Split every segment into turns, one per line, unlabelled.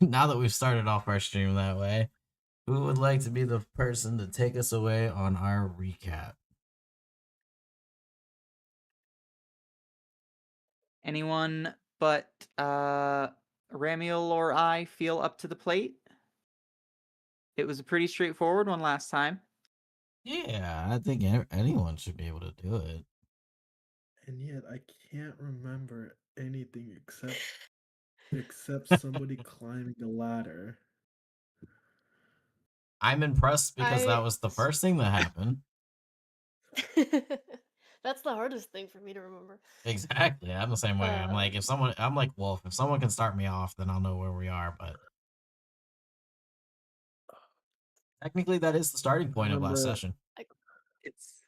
Now that we've started off our stream that way, who would like to be the person to take us away on our recap?
Anyone but Ramiel or I feel up to the plate? It was a pretty straightforward one last time.
Yeah, I think anyone should be able to do it.
And yet I can't remember anything except somebody climbing a ladder.
I'm impressed because that
I
was the first thing that happened.
That's the hardest thing for me to remember.
Exactly. I'm the same way. I'm like, I'm like Wolf. If someone can start me off, then I'll know where we are. But technically, that is the starting
I
point of last
remember
session.
It's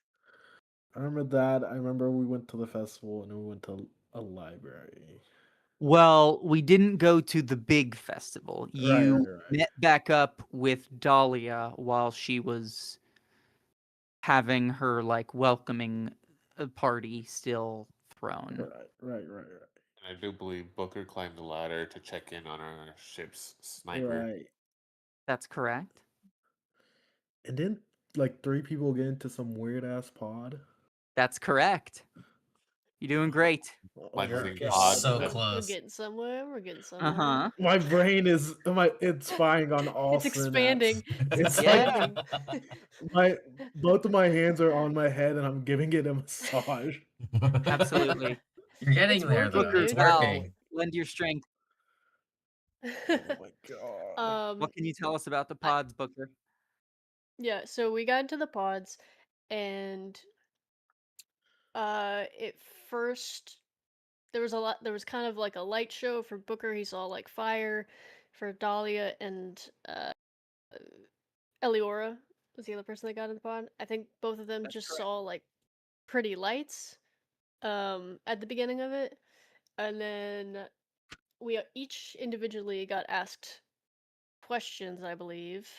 I remember that. I remember we went to the festival and we went to a library.
well, we didn't go to the big festival. You
Right.
met back up with Dahlia while she was having her like welcoming party still thrown.
Right.
And I do believe Booker climbed the ladder to check in on our ship's sniper.
Right.
That's correct.
And then like 3 people get into some weird ass pod.
That's correct. You're doing great.
Oh
Like
my
the
You're
pod
so
that-
We're
close.
getting somewhere. We're getting somewhere.
Uh-huh.
My brain is it's firing on all
It's expanding.
It's
Yeah.
like both of my hands are on my head and I'm giving it a massage.
Absolutely.
You're getting
It's
there,
working,
though.
Booker,
It's
dude.
Val,
working.
lend your strength.
Oh my god.
What can you tell us about the pods, Booker?
Yeah, so we got into the pods, and at first there was kind of like a light show for Booker. He saw like fire. For Dahlia and Eliora was the other person that got in the pod. I think both of them
That's
just
correct.
saw like pretty lights at the beginning of it, and then we each individually got asked questions, I believe,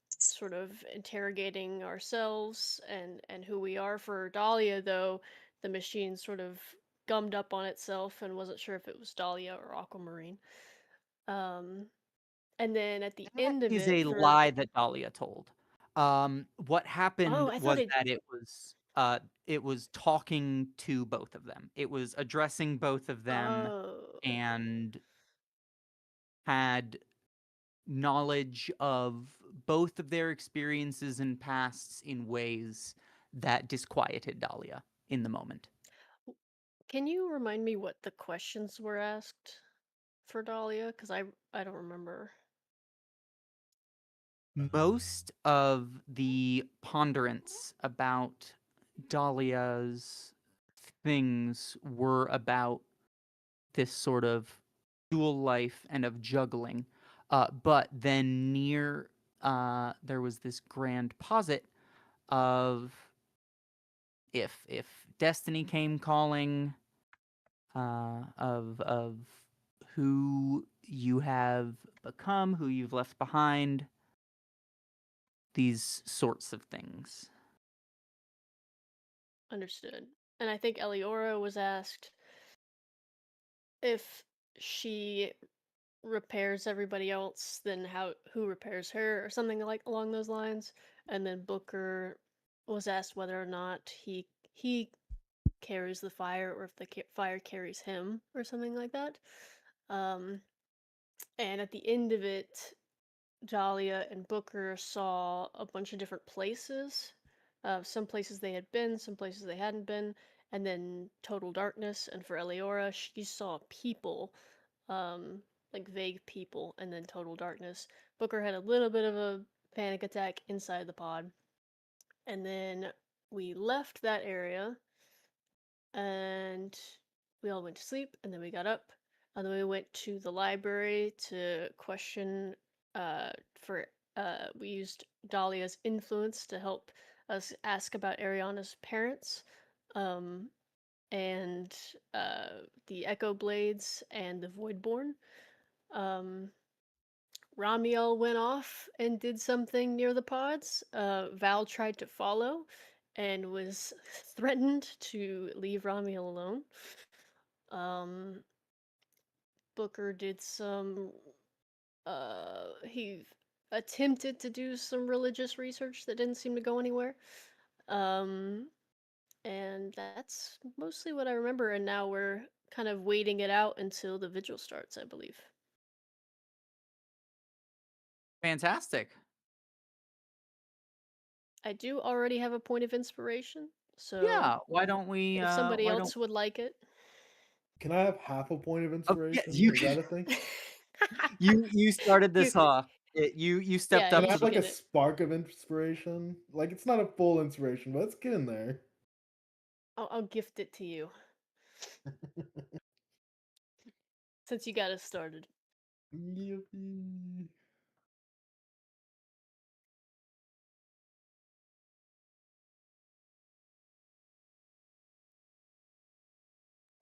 sort of interrogating ourselves and who we are. For Dahlia, though, the machine sort of gummed up on itself and wasn't sure if it was Dahlia or Aquamarine. Um, and then at the
That
end of
is
it,
a
for
lie that Dahlia told. What happened
I thought
was that it was talking to both of them. It was addressing both of them
oh
and had knowledge of both of their experiences and pasts in ways that disquieted Dahlia in the moment.
can you remind me what the questions were asked for Dahlia? Because I don't remember.
Most of the ponderance about Dahlia's things were about this sort of dual life and of juggling. But then there was this grand posit of if destiny came calling, of who you have become, who you've left behind, these sorts of things.
Understood. And I think Eliora was asked if she repairs everybody else, then who repairs her or something like along those lines. And then Booker was asked whether or not he carries the fire or if the fire carries him or something like that. And at the end of it, Dahlia and Booker saw a bunch of different places. Some places they had been, some places they hadn't been, and then total darkness. And for Eliora, she saw people, like vague people, and then total darkness. Booker had a little bit of a panic attack inside the pod. And then we left that area, and we all went to sleep, and then we got up, and then we went to the library to question for we used Dahlia's influence to help us ask about Ariana's parents, um, and the Echo Blades and the Voidborn. Um, Ramiel went off and did something near the pods. Val tried to follow and was threatened to leave Ramiel alone. Um, Booker did some. He attempted to do some religious research that didn't seem to go anywhere. And that's mostly what I remember. And now we're kind of waiting it out until the vigil starts, I believe.
Fantastic.
I do already have a point of inspiration, so
Yeah. Why don't we?
if somebody
Why
else would like it.
Can I have half a point of
Oh, yeah,
inspiration?
you
Is that a thing?
you started
You-
this off. You stepped
Yeah,
Can
up
I
you
to
have
the
like a
get it.
spark of inspiration? Like it's not a full inspiration, but let's get in there.
I'll gift it to you since you got us started.
Yippee.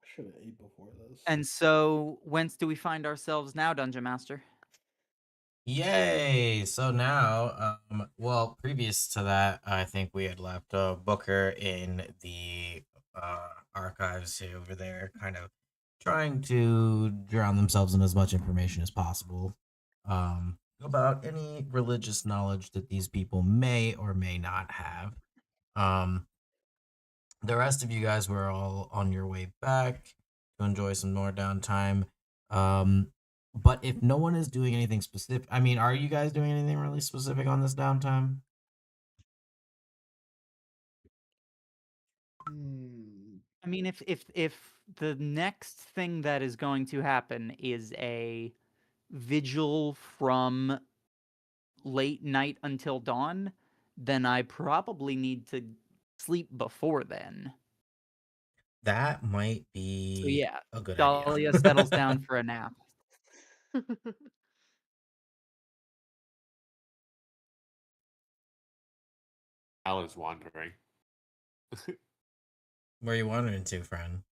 I should have ate before this.
And so, whence do we find ourselves now, Dungeon Master?
Yay! So now, well, previous to that, I think we had left Booker in the archives over there, kind of trying to drown themselves in as much information as possible about any religious knowledge that these people may or may not have. Um, the rest of you guys were all on your way back to enjoy some more downtime. But if no one is doing anything specific, I mean, are you guys doing anything really specific on this downtime?
I mean, if the next thing that is going to happen is a vigil from late night until dawn, then I probably need to sleep before then.
That might
So
be
yeah,
a good
Dahlia
idea.
settles down for a nap.
Al is wandering.
Where are you wandering to, friend?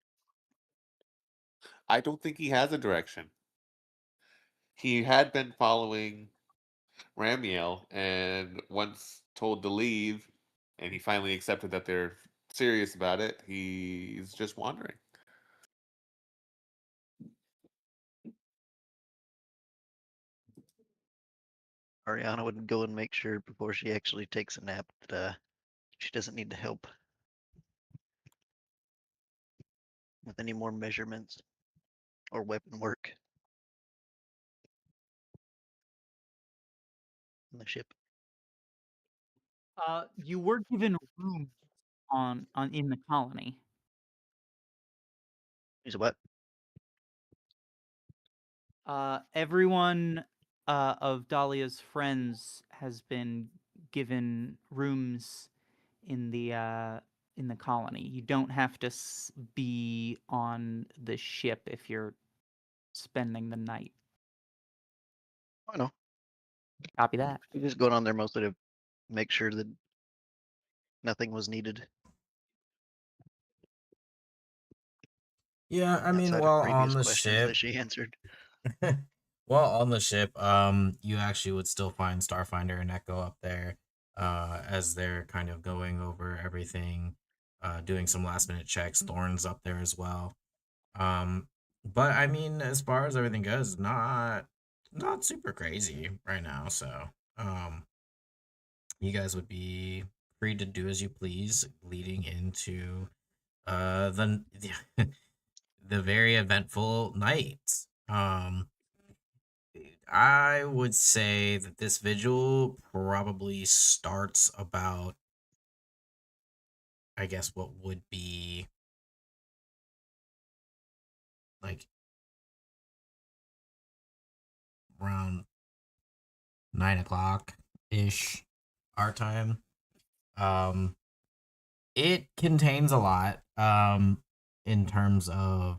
I don't think he has a direction. He had been following Ramiel and once told to leave, and he finally accepted that they're serious about it, he's just wandering.
Ariana would go and make sure before she actually takes a nap that she doesn't need to help with any more measurements or weapon work on the ship.
You were given room on in the colony.
Use a what?
Everyone of Dahlia's friends has been given rooms in the colony. You don't have to be on the ship if you're spending the night.
I know.
Copy that.
She's just going on there mostly to make sure that nothing was needed
Yeah, I mean,
outside of
while on
previous
the
questions that
ship,
she answered.
while on the ship, you actually would still find Starfinder and Echo up there, as they're kind of going over everything, doing some last minute checks. Thorn's up there as well. But I mean, as far as everything goes, not super crazy right now. So, you guys would be free to do as you please, leading into the the very eventful night. I would say that this vigil probably starts about, I guess, what would be like around 9 o'clock ish our time. Um, it contains a lot in terms of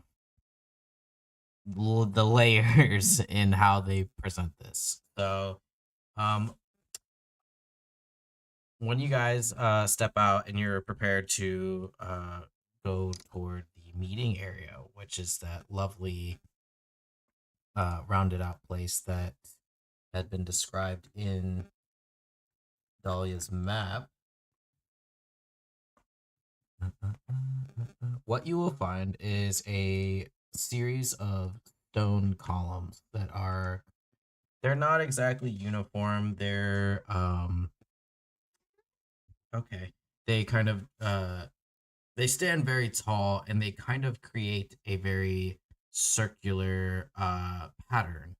the layers in how they present this. So, um, when you guys step out and you're prepared to go toward the meeting area, which is that lovely rounded out place that had been described in Dahlia's map, what you will find is a series of stone columns that are they're not exactly uniform. They're okay. They kind of they stand very tall and they kind of create a very circular pattern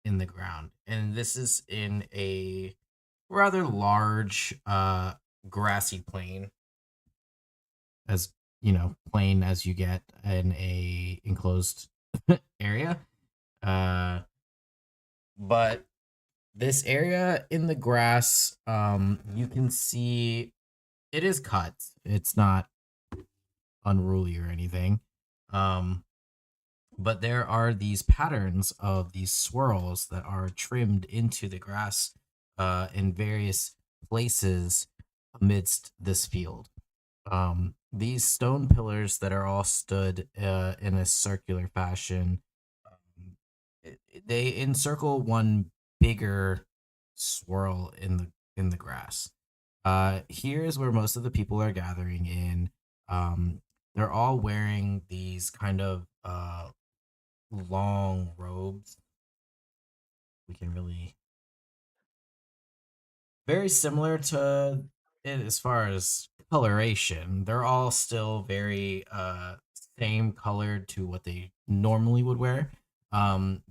in the ground. And this is in a rather large grassy plain, as plain as you get in a enclosed area. But this area in the grass, you can see it is cut. It's not unruly or anything. But there are these patterns of these swirls that are trimmed into the grass in various places amidst this field. These stone pillars that are all stood in a circular fashion, they encircle one bigger swirl in the grass. Here is where most of the people are gathering in. They're all wearing these kind of long robes. We can really very similar to it as far as coloration. They're all still very same colored to what they normally would wear.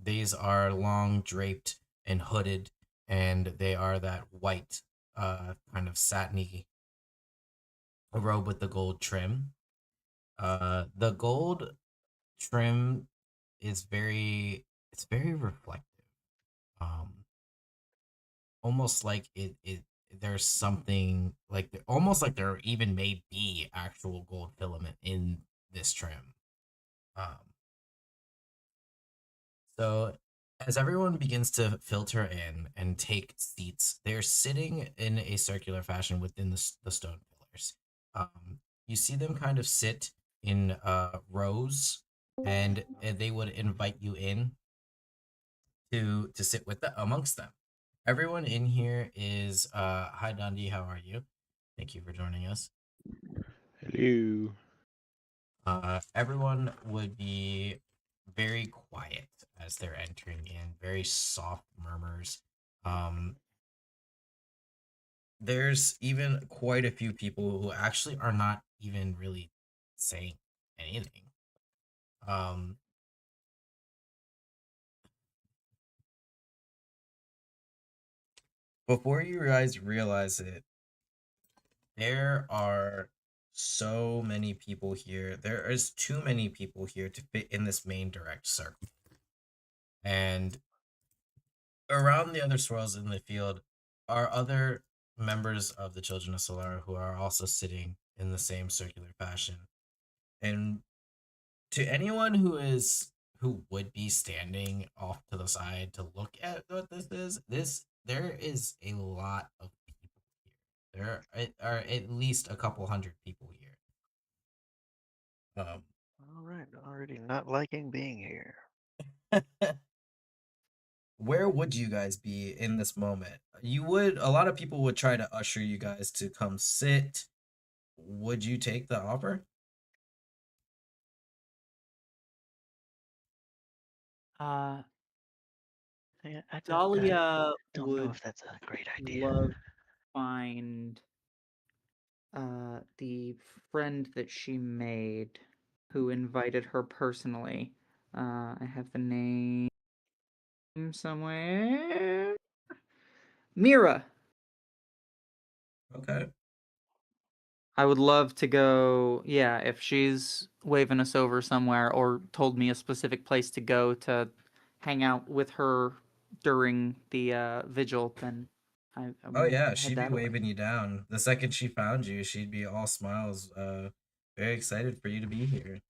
These are long draped and hooded, and they are that white kind of satiny robe with the gold trim. The gold trim is it's very reflective. Um almost like it there's something like almost like there even may be actual gold filament in this trim. Um so as everyone begins to filter in and take seats, they're sitting in a circular fashion within the stone pillars. You see them kind of sit in rows, and they would invite you in to sit with amongst them. Everyone in here is hi Dundee, how are you? Thank you for joining us.
Hello.
Everyone would be very quiet as they're entering in, very soft murmurs. Um, there's even quite a few people who actually are not even really saying anything. Um, before you guys realize it, there are so many people here. There is too many people here to fit in this main direct circle. And around the other swirls in the field are other members of the Children of Solara who are also sitting in the same circular fashion. And to anyone who would be standing off to the side to look at what this there is a lot of people here. There are at least a couple hundred people here.
All right, already not liking being here.
Where would you guys be in this moment? A lot of people would try to usher you guys to come sit. Would you take the offer?
Uh,
Yeah, I
Dahlia
don't know
would
if that's a great idea.
love to find the friend that she made who invited her personally. I have the name somewhere. Mira.
Okay.
I would love to go, yeah, if she's waving us over somewhere or told me a specific place to go to hang out with her during the vigil, then I
Oh
will
yeah,
head
she'd be
that way.
waving you down. The second she found you, she'd be all smiles, very excited for you to be here.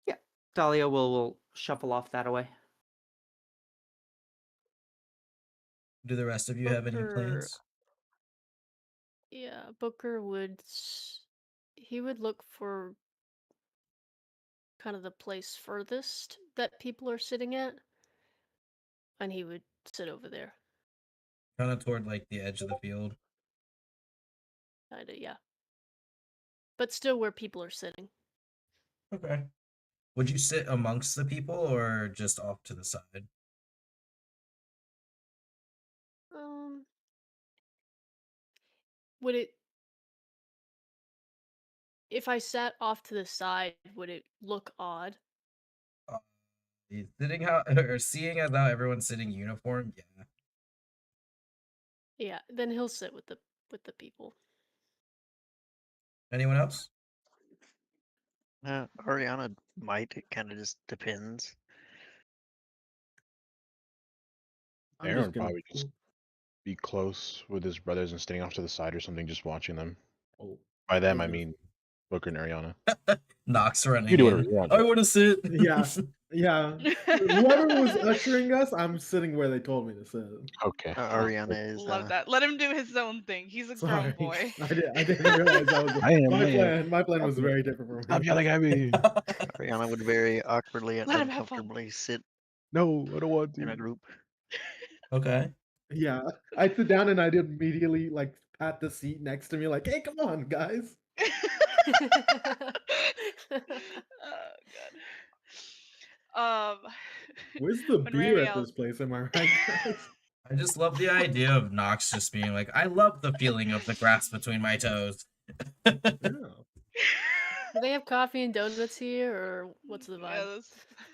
Yeah, Dahlia will shuffle off that away.
Do the rest of you have any
Booker,
plans?
yeah, Booker he would look for kind of the place furthest that people are sitting at, and he would sit over there.
Kind of toward like the edge of the field.
Kinda, yeah. But still where people are sitting.
Okay. Would you sit amongst the people or just off to the side?
Would it, if I sat off to the side, would it look odd?
Sitting how or seeing as how everyone's sitting uniform, yeah.
Yeah, then he'll sit with the people.
Anyone else?
Ariana might. It kind of just depends.
I'm
Aaron
just
would
gonna.
probably just be close with his brothers and standing off to the side or something, just watching them.
Oh,
By
I
them,
was
I
gonna-
mean Booker and Ariana.
Knox
You
running
do whatever
in.
you want.
I want to sit.
Yeah, yeah. Whoever was ushering us, I'm sitting where they told me to sit.
Okay.
Ariana is.
Love that. Let him do his own thing. He's a
Sorry,
grown boy.
I didn't realize that was
I am.
my
I am.
plan. My plan was
Stop
very different from
Stop
his.
yelling at me.
Ariana would very awkwardly and
Let him have fun.
uncomfortably sit
No, I don't want
in a
to.
group.
Okay.
Yeah, I'd sit down and I'd immediately like pat the seat next to me, like, "Hey, come on, guys."
Oh god.
Where's the
when
beer at
Ramiel-
this place? Am I right, guys?
I just love the idea of Knox just being like, I love the feeling of the grass between my toes.
Yeah.
Do they have coffee and donuts here, or what's the
Yeah,
vibe?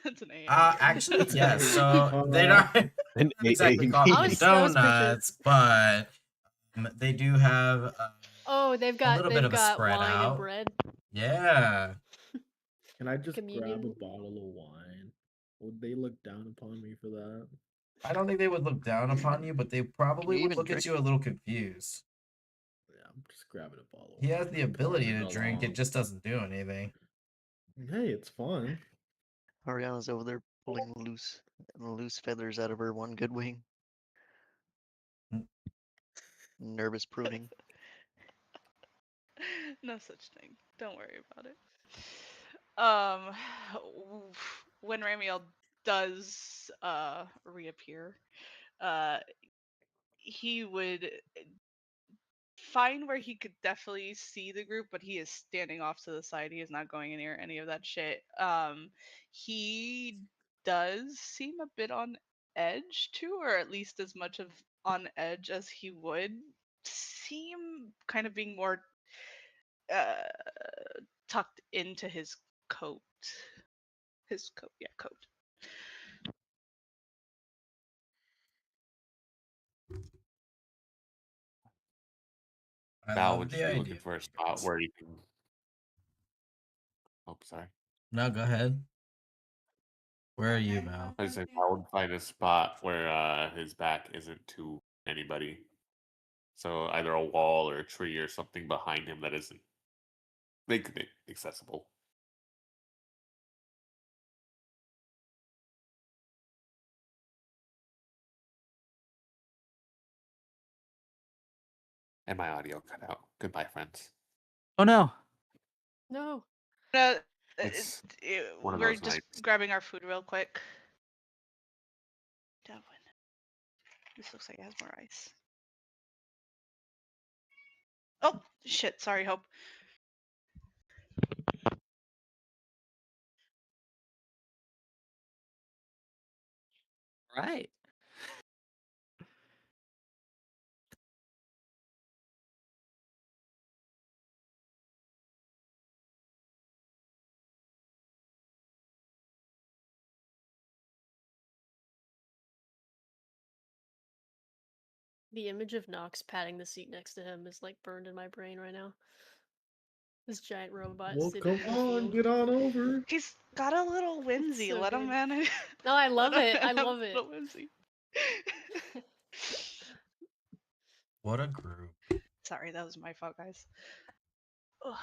that's an A.
Actually,
That's
yes.
right.
So they don't
An
not exactly
AA
coffee
I
and
was
donuts, but they do have
Oh, they've got
little bit of a
got
spread
wine
out.
and bread.
yeah.
Can I just
Communion.
grab a bottle of wine? Would they look down upon me for that?
I don't think they would look down upon you, but they probably
you
would
even
look at
drink?
you a little confused.
Yeah, I'm just grabbing a bottle.
He
of
has
wine
the
and pouring
ability to
it
drink, it
along.
just doesn't do anything.
Hey, it's fun.
Ariana's over there pulling loose feathers out of her one good wing.
Mm.
Nervous pruning.
No such thing. Don't worry about it. When Ramiel does reappear, he would find where he could definitely see the group, but he is standing off to the side. He is not going near any of that shit. He does seem a bit on edge too, or at least as much of on edge as he would seem, kind of being more tucked into his coat. His coat, yeah, coat.
I
Val
love
would
the
just be
idea.
looking for a spot where you can. Oh, sorry.
No, go ahead. Where are you, Val?
I just said Val would find a spot where his back isn't to anybody. So either a wall or a tree or something behind him that isn't making it accessible. And my audio cut out. Goodbye, friends.
Oh no.
No.
It's one of
We're
those
just
nights.
grabbing our food real quick. That one. This looks like it has more ice. Oh shit! Sorry, Hope.
Right.
The image of Knox patting the seat next to him is like burned in my brain right now. This giant robot
Well,
sitting
come
in the
on,
field.
get on over.
He's got a little whimsy.
so
Let him
good.
manage.
No, I love
Let
it.
him
I
have
love
a
it.
little whimsy.
What a group.
Sorry, that was my fault, guys. Ugh.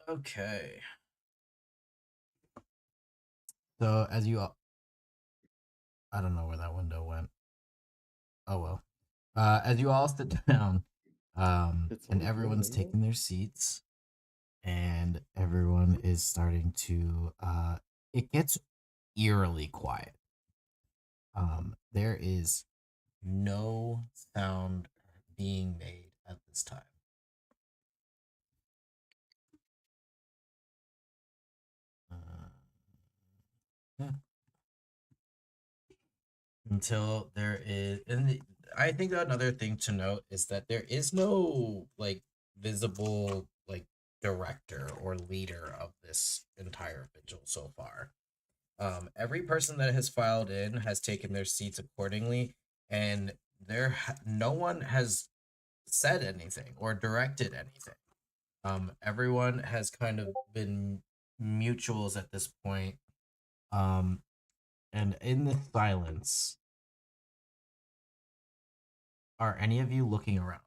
Okay. So as you all, I don't know where that window went. Oh well. As you all sit down,
It's
and
always
everyone's
rolling,
taking their seats, and everyone is starting to, it gets eerily quiet. There is no sound being made at this time. Yeah. Until there is, I think another thing to note is that there is no like visible like director or leader of this entire vigil so far. Every person that has filed in has taken their seats accordingly, and no one has said anything or directed anything. Everyone has kind of been mutuals at this point. And in the silence, are any of you looking around?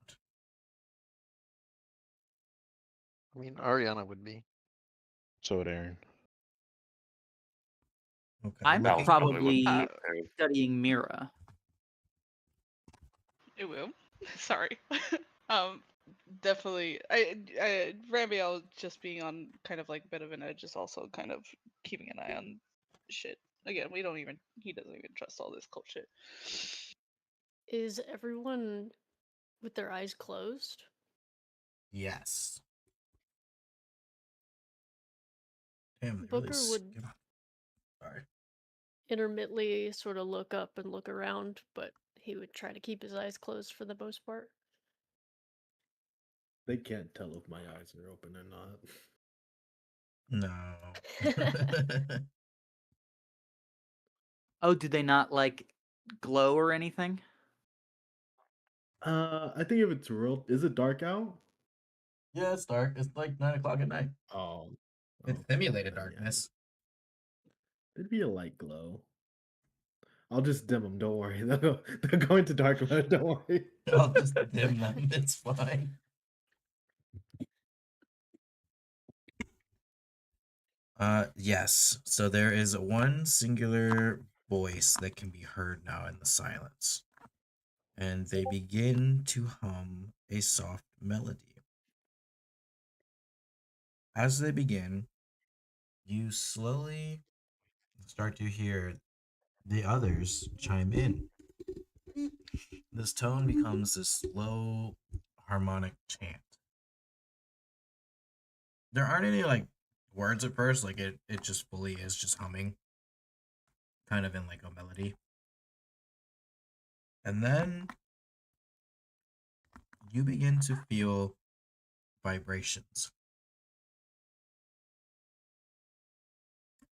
I mean, Ariana would be.
So would Aaron.
Okay.
I'm
That was probably what
probably
Uh,
studying Mira.
It will. Sorry. um, Definitely. Ramiel just being on kind of like a bit of an edge is also kind of keeping an eye on shit. Again, he doesn't even trust all this cult shit.
Is everyone with their eyes closed?
Yes. Damn, they
Booker
really
would
sorry.
intermittently sort of look up and look around, but he would try to keep his eyes closed for the most part.
They can't tell if my eyes are open or not.
No.
Oh, do they not like glow or anything?
I think if it's real, is it dark out?
Yeah, it's dark. It's like 9 o'clock at night.
Oh,
It's
okay,
simulated
then, yeah.
darkness.
It'd be a light glow. I'll just dim them. Don't worry. They'll go into dark mode. Don't worry.
I'll just dim them. It's fine. Yes. So there is one singular voice that can be heard now in the silence. And they begin to hum a soft melody. As they begin, you slowly start to hear the others chime in. This tone becomes this low harmonic chant. There aren't any like words at first, like it just fully is just humming, kind of in like a melody. And then you begin to feel vibrations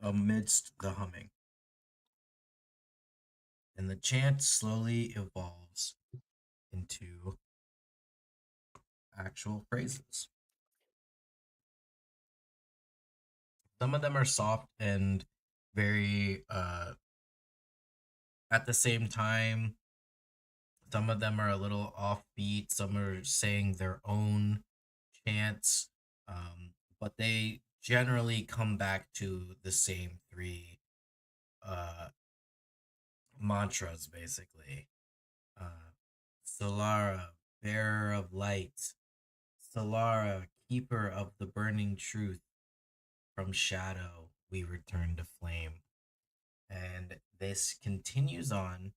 amidst the humming. And the chant slowly evolves into actual phrases. Some of them are soft and very at the same time. Some of them are a little offbeat. Some are saying their own chants, but they generally come back to the same three mantras, basically. Solara, bearer of light. Solara, keeper of the burning truth. From shadow, we return to flame. And this continues on.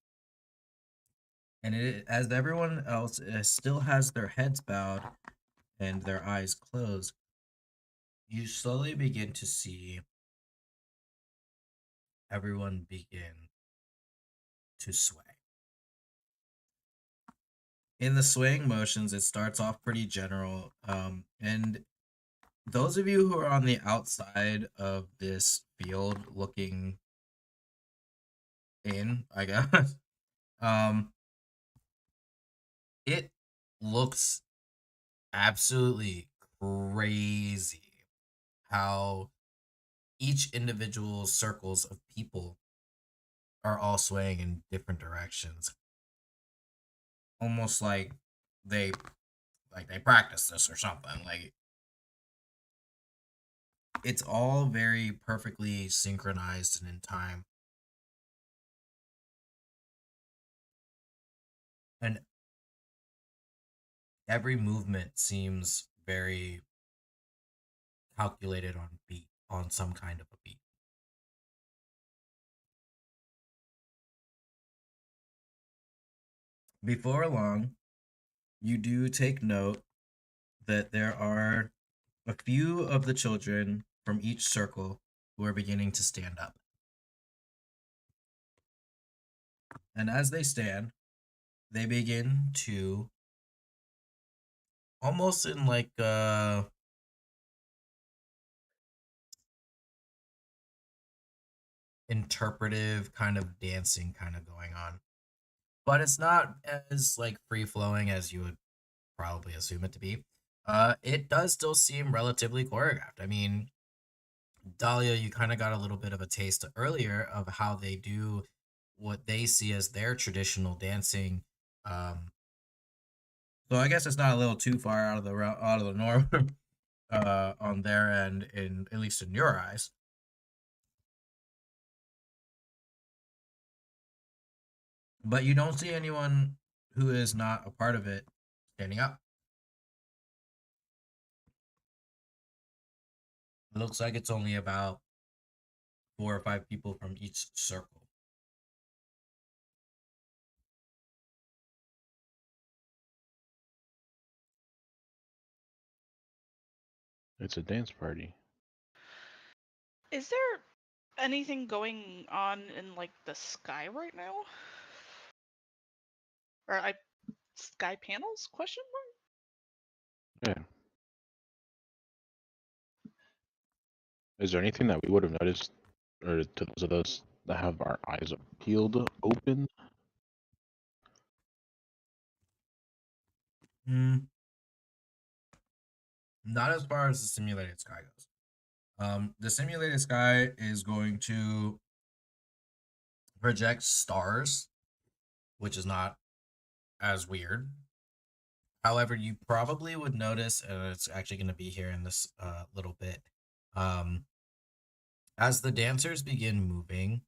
And as everyone else still has their heads bowed and their eyes closed, you slowly begin to see everyone begin to sway. In the swaying motions, it starts off pretty general. And those of you who are on the outside of this field looking in, I guess, it looks absolutely crazy how each individual circles of people are all swaying in different directions. Almost like they practice this or something. Like it's all very perfectly synchronized and in time. And every movement seems very calculated on some kind of a beat. before long, you do take note that there are a few of the children from each circle who are beginning to stand up. And as they stand, they begin to almost in like interpretive kind of dancing kind of going on. But it's not as like free flowing as you would probably assume it to be. It does still seem relatively choreographed. I mean, Dahlia, you kind of got a little bit of a taste earlier of how they do what they see as their traditional dancing. Um, so I guess it's not a little too far out of the norm on their end, in at least in your eyes. But you don't see anyone who is not a part of it standing up. It looks like it's only about 4 or 5 people from each circle.
It's a dance party.
Is there anything going on in like the sky right now? Or sky panels? Question mark?
Yeah. Is there anything that we would have noticed, or to those of us that have our eyes peeled open?
Not as far as the simulated sky goes. The simulated sky is going to project stars, which is not as weird. However, you probably would notice, and it's actually going to be here in this little bit, as the dancers begin moving,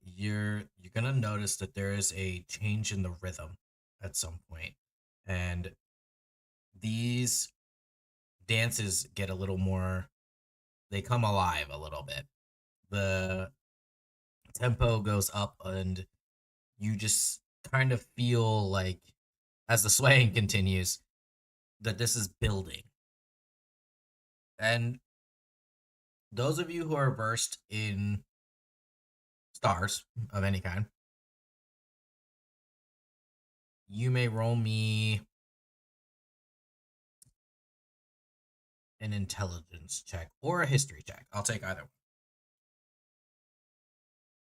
you're gonna notice that there is a change in the rhythm at some point, and these dances get a little more. They come alive a little bit. The tempo goes up, and you just kind of feel like, as the swaying continues, that this is building. And those of you who are versed in stars of any kind, you may roll me an intelligence check or a history check. I'll take either one.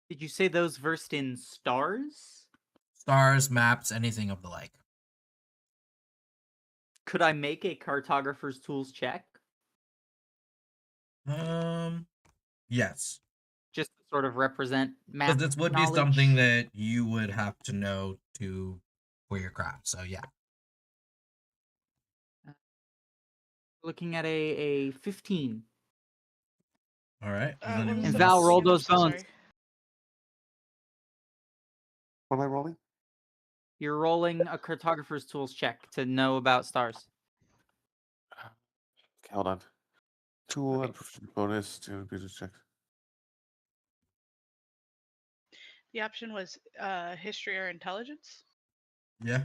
Did you say those versed in stars?
Stars, maps, anything of the like.
Could I make a cartographer's tools check?
Yes.
Just to sort of represent map
Because this would be
knowledge?
something that you would have to know for your craft. So yeah.
Looking at a 15.
All right.
What
Does
is
anyone
And
the
Val,
else?
roll
again? I'm
those
so
bones.
sorry.
What am I rolling?
You're rolling a cartographer's tools check to know about stars.
Okay, hold on. Tool
Okay.
and proficiency bonus to business check.
The option was history or intelligence.
Yeah.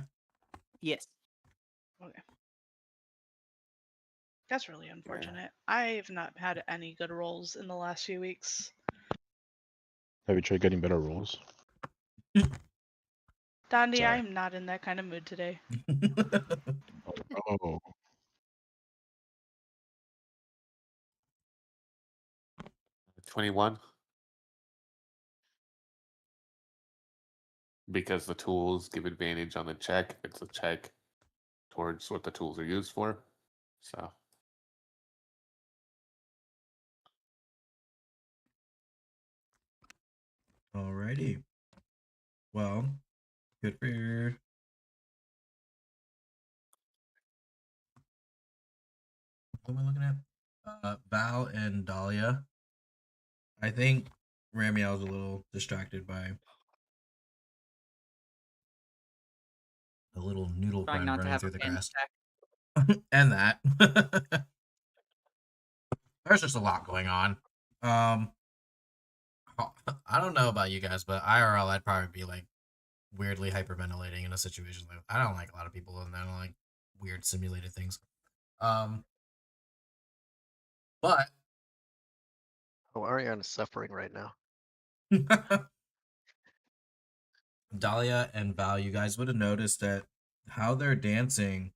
Yes.
Okay. That's really unfortunate. I've not had any good rolls in the last few weeks.
Have you tried getting better rolls?
Dondi,
Sorry.
I'm not in that kind of mood today.
Oh,
21. Because the tools give advantage on the check. It's a check towards what the tools are used for. So
Alrighty. Well, good for your. What am I looking at? Val and Dahlia. I think Ramiel's a little distracted by the little noodle
Trying
friend
not to
running
have
through
a
the
panic
grass.
attack.
And that. There's just a lot going on. I don't know about you guys, but IRL, I'd probably be like weirdly hyperventilating in a situation like I don't like a lot of people and I don't like weird simulated things. But
Oh, Ariana's suffering right now.
Dahlia and Val, you guys would have noticed that how they're dancing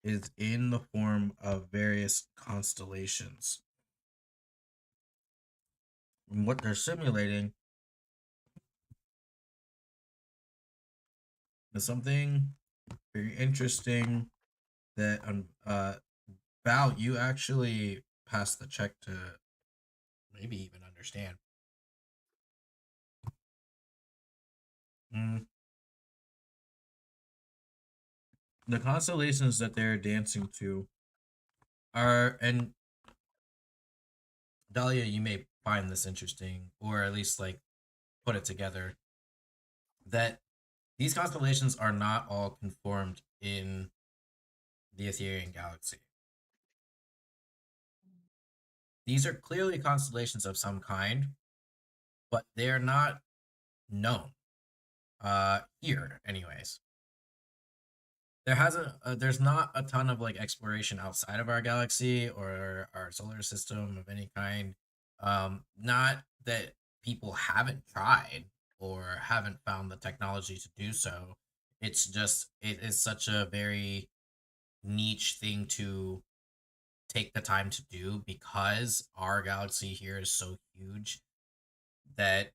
is in the form of various constellations. And what they're simulating is something very interesting that Val, you actually passed the check to maybe even understand. The constellations that they're dancing to are, and Dahlia, you may find this interesting, or at least like put it together, that these constellations are not all conformed in the Ethereum galaxy. These are clearly constellations of some kind, but they are not known here, anyways. There's not a ton of like exploration outside of our galaxy or our solar system of any kind. Not that people haven't tried or haven't found the technology to do so. It's just it is such a very niche thing to take the time to do because our galaxy here is so huge that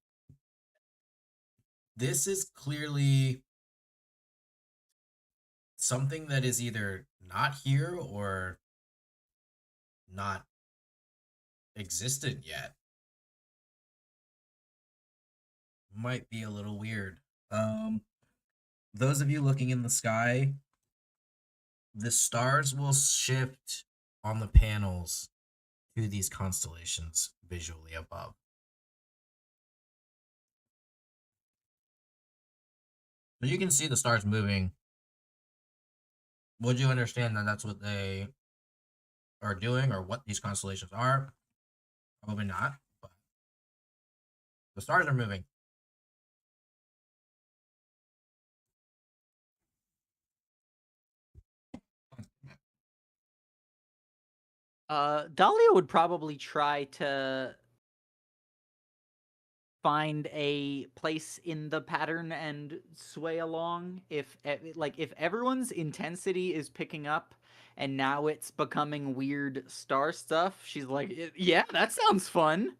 this is clearly something that is either not here or not existed yet. Might be a little weird. Those of you looking in the sky, the stars will shift on the panels to these constellations visually above. So you can see the stars moving. Would you understand that that's what they are doing or what these constellations are? Probably not, but the stars are moving.
Dahlia would probably try to find a place in the pattern and sway along. If everyone's intensity is picking up and now it's becoming weird star stuff, she's like, yeah, that sounds fun.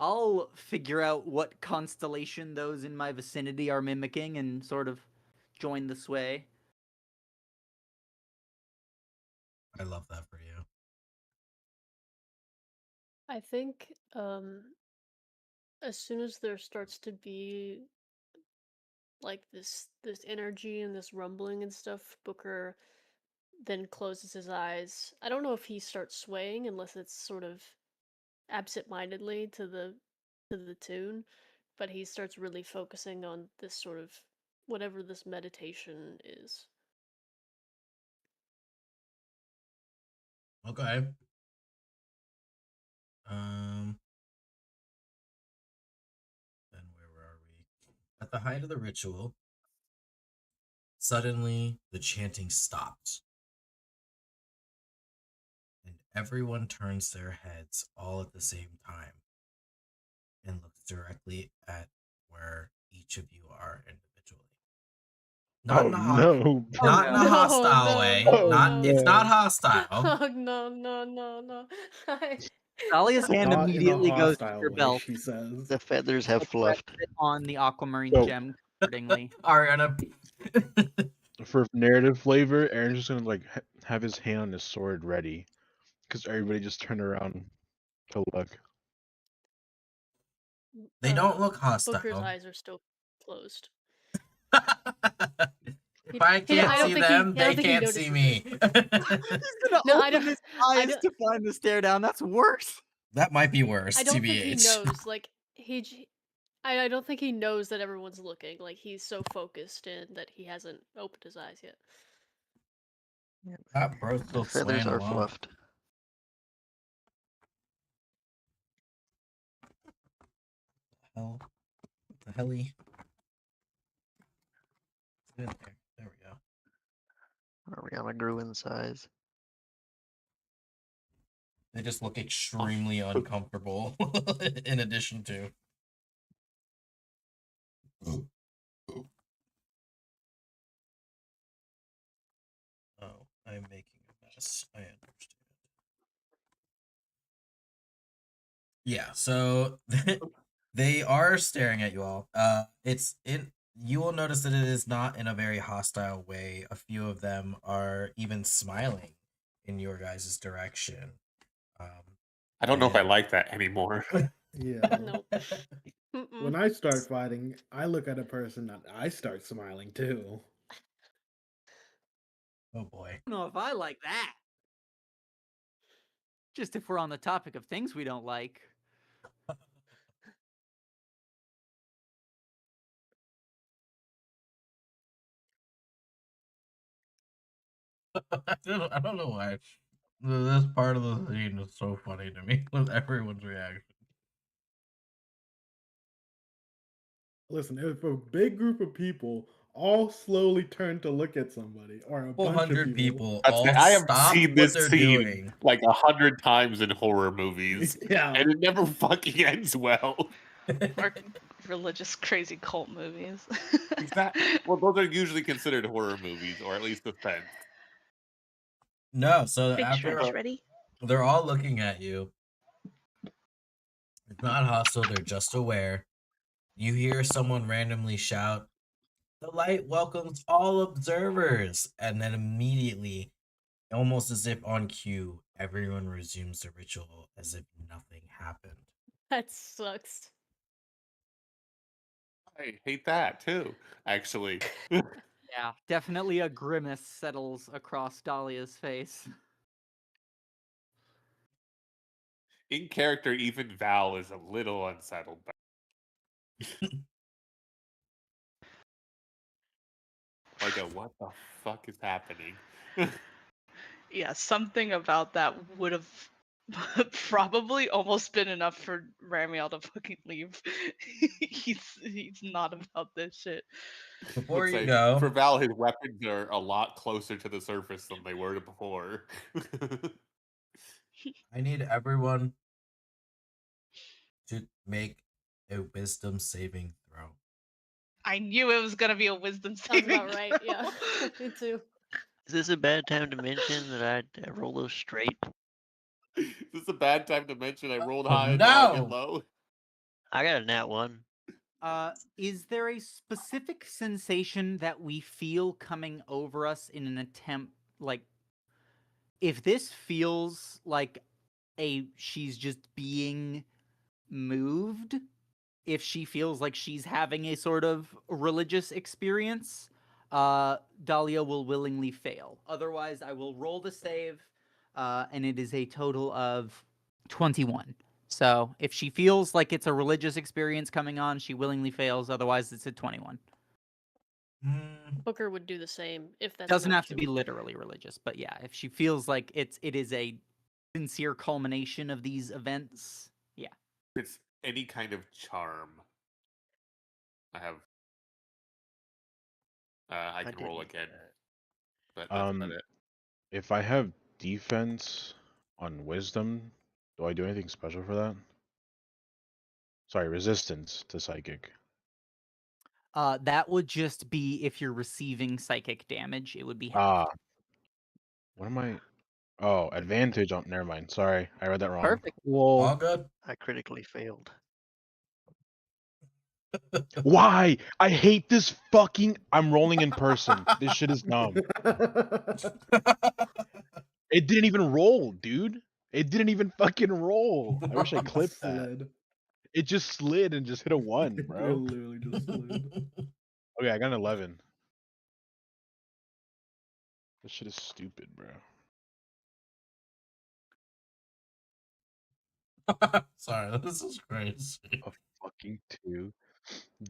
I'll figure out what constellation those in my vicinity are mimicking and sort of join the sway.
I love that for you.
I think as soon as there starts to be like this energy and this rumbling and stuff, Booker then closes his eyes. I don't know if he starts swaying unless it's sort of absent-mindedly to the tune, but he starts really focusing on this sort of whatever this meditation is.
Okay. Then where are we? At the height of the ritual, suddenly the chanting stops. And everyone turns their heads all at the same time and looks directly at where each of you are individually. Not
Oh
in a
no!
not in a
No,
hostile
no,
way.
no,
Not
no.
it's not
no!
hostile.
Oh, no, no, no, no.
Dahlia's hand
Not in a
immediately goes to
hostile
her
way,
belt.
she says.
The feathers have
Like, rests
fluffed.
it on the aquamarine
So
gem accordingly.
Ariana.
for narrative flavor, Aaron's just gonna like have his hand on his sword ready, because everybody just turned around to look.
They don't look
Booker's
hostile.
eyes are still closed.
If I can't
I don't
see
think
them,
I don't
they
think he
can't see
notices
me.
He's gonna
No, I
open
don't.
his
I
eyes
don't.
to find the stare down. That's worse.
That might be worse,
I don't think he
TBH.
knows. Like I don't think he knows that everyone's looking. Like he's so focused in that he hasn't opened his eyes yet.
That bro's
The
still
feathers
swaying
are
along.
fluffed.
Hell, the helly. There we go.
Ariana grew in size.
They just look extremely uncomfortable. In addition to. Oh, I'm making a mess. I understand. Yeah, so they are staring at you all. You will notice that it is not in a very hostile way. A few of them are even smiling in your guys' direction.
I don't know if I
and-
like that anymore.
Yeah.
Nope. Mm-mm.
When I start fighting, I look at a person and I start smiling too.
Oh boy.
I don't know if I like that. Just if we're on the topic of things we don't like.
I don't know why this part of the scene is so funny to me with everyone's reaction.
Listen, if a big group of people all slowly turn to look at somebody, or a bunch of
100 people all
I have
stop
seen
what
this
they're
scene
doing.
like 100 times in horror movies,
yeah,
and it never fucking ends well.
Or religious crazy cult movies.
Exactly. Well, those are usually considered horror movies, or at least suspense.
No, so
Big
after
Shredder's ready.
they're all looking at you. It's not hostile, they're just aware. You hear someone randomly shout, "The light welcomes all observers!" And then immediately, almost as if on cue, everyone resumes the ritual as if nothing happened.
That sucks.
I hate that too, actually.
Yeah, definitely a grimace settles across Dahlia's face.
In character, even Val is a little unsettled. Like, what the fuck is happening?
Yeah, something about that would have probably almost been enough for Ramiel to fucking leave. he's not about this shit.
Before
Let's
you
say,
go,
for Val, his weapons are a lot closer to the surface than they were before.
I need everyone to make a wisdom saving throw.
I knew it was gonna be a wisdom
Sounds
saving
about right. Yeah,
throw.
me too.
Is this a bad time to mention that I roll those straight?
Is this a bad time to mention I rolled
Oh,
high and now I get
no!
low?
I got a nat 1.
Is there a specific sensation that we feel coming over us in an attempt, like, if this feels like she's just being moved, if she feels like she's having a sort of religious experience, Dahlia will willingly fail. Otherwise, I will roll the save, and it is a total of 21. So if she feels like it's a religious experience coming on, she willingly fails. Otherwise, it's a 21.
Booker would do the same if that's
Doesn't
enough
have to be literally religious, but yeah, if she feels like it is a sincere culmination of these events, yeah.
It's any kind of charm. I have. I can roll
didn't,
again, but that's about it.
If I have defense on wisdom, do I do anything special for that? Sorry, resistance to psychic.
That would just be if you're receiving psychic damage. It would be half.
Ah, what am I? Oh, advantage on. Never mind. Sorry, I read that wrong.
Perfect.
All
Whoa.
good?
I critically failed.
Why? I hate this fucking. I'm rolling in person. This shit is dumb. It didn't even roll, dude. It didn't even fucking roll. I wish I clipped that.
slid.
It just slid and just hit a 1,
It
bro.
literally just slid.
Okay, I got an 11. This shit is stupid, bro.
Sorry, this is crazy.
A fucking 2.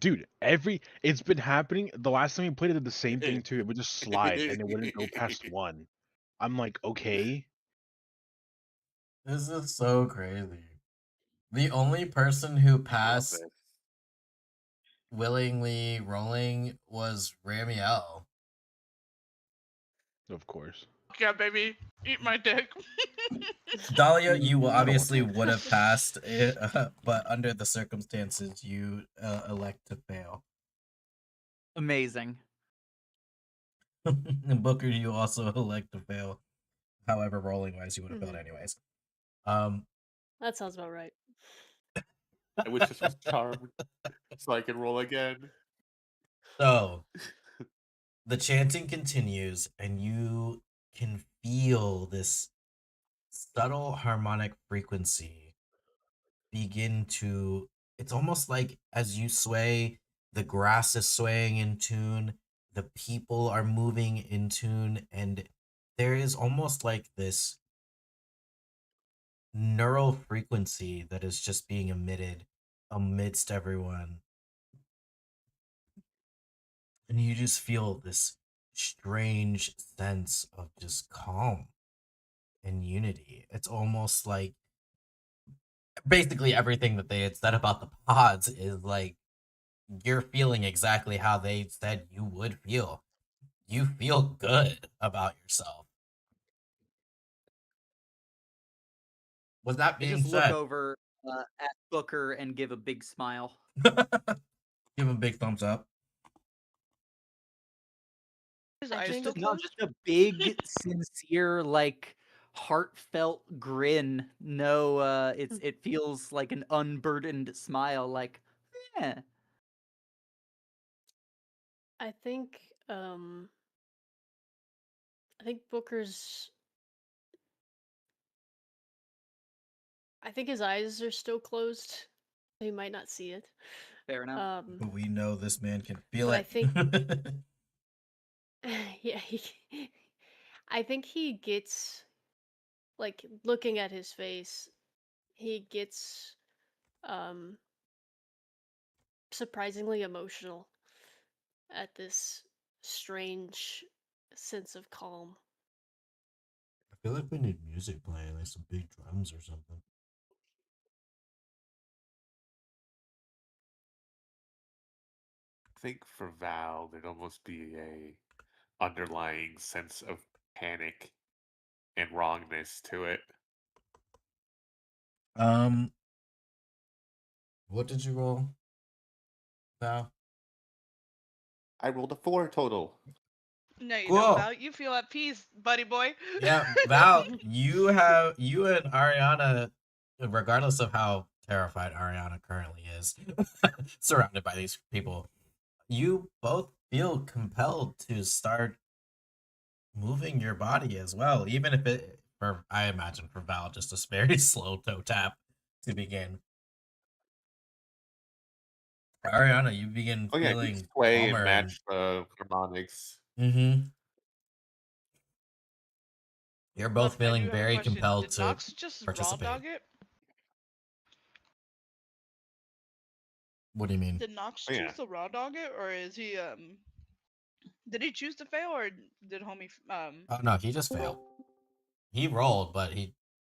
Dude, it's been happening. The last time we played it did the same thing too. It would just slide and it wouldn't go past 1. I'm like, okay.
This is so crazy. The only person who
I love
passed
this.
willingly rolling was Ramiel.
Of course.
Yeah, baby, eat my dick.
Dahlia, you
I don't want
obviously
that.
would have passed it, but under the circumstances, you elect to fail.
Amazing.
And Booker, you also elect to fail. However, rolling wise, you would have failed anyways.
That sounds about right.
I wish this was charmed so I could roll again.
So the chanting continues, and you can feel this subtle harmonic frequency begin to. It's almost like as you sway, the grass is swaying in tune, the people are moving in tune, and there is almost like this neural frequency that is just being emitted amidst everyone. And you just feel this strange sense of just calm and unity. It's almost like basically everything that they had said about the pods is like you're feeling exactly how they said you would feel. You feel good about yourself. With that
I
being
just look
said,
over at Booker and give a big smile.
give him a big thumbs up.
His
I
eyes
think-
still
No,
closed.
just a big, sincere, like heartfelt grin. No, it feels like an unburdened smile. Like, yeah,
I think Booker's I think his eyes are still closed. So he might not see it.
fair enough.
But we know this man can feel
But I
it.
think yeah, I think he gets like looking at his face, he gets um surprisingly emotional at this strange sense of calm.
I feel like we need music playing, like some big drums or something.
I think for Val, there'd almost be a underlying sense of panic and wrongness to it.
What did you roll, Val?
I rolled a 4 total.
No, you
Cool.
don't, Val. You feel at peace, buddy boy.
Yeah, Val, you and Ariana, regardless of how terrified Ariana currently is, surrounded by these people, you both feel compelled to start moving your body as well, even if it, for I imagine for Val, just a very slow toe tap to begin. Ariana, you begin
Oh yeah, you
feeling
sway and
calmer
match the harmonics.
You're both
I do
feeling
have a
very
question.
compelled
Did
to
Nox just raw
participate.
dog it?
What do you mean?
Did Nox
Oh, yeah.
choose to raw dog it, or is he Did he choose to fail, or did homie
Oh no, he just failed. He rolled, but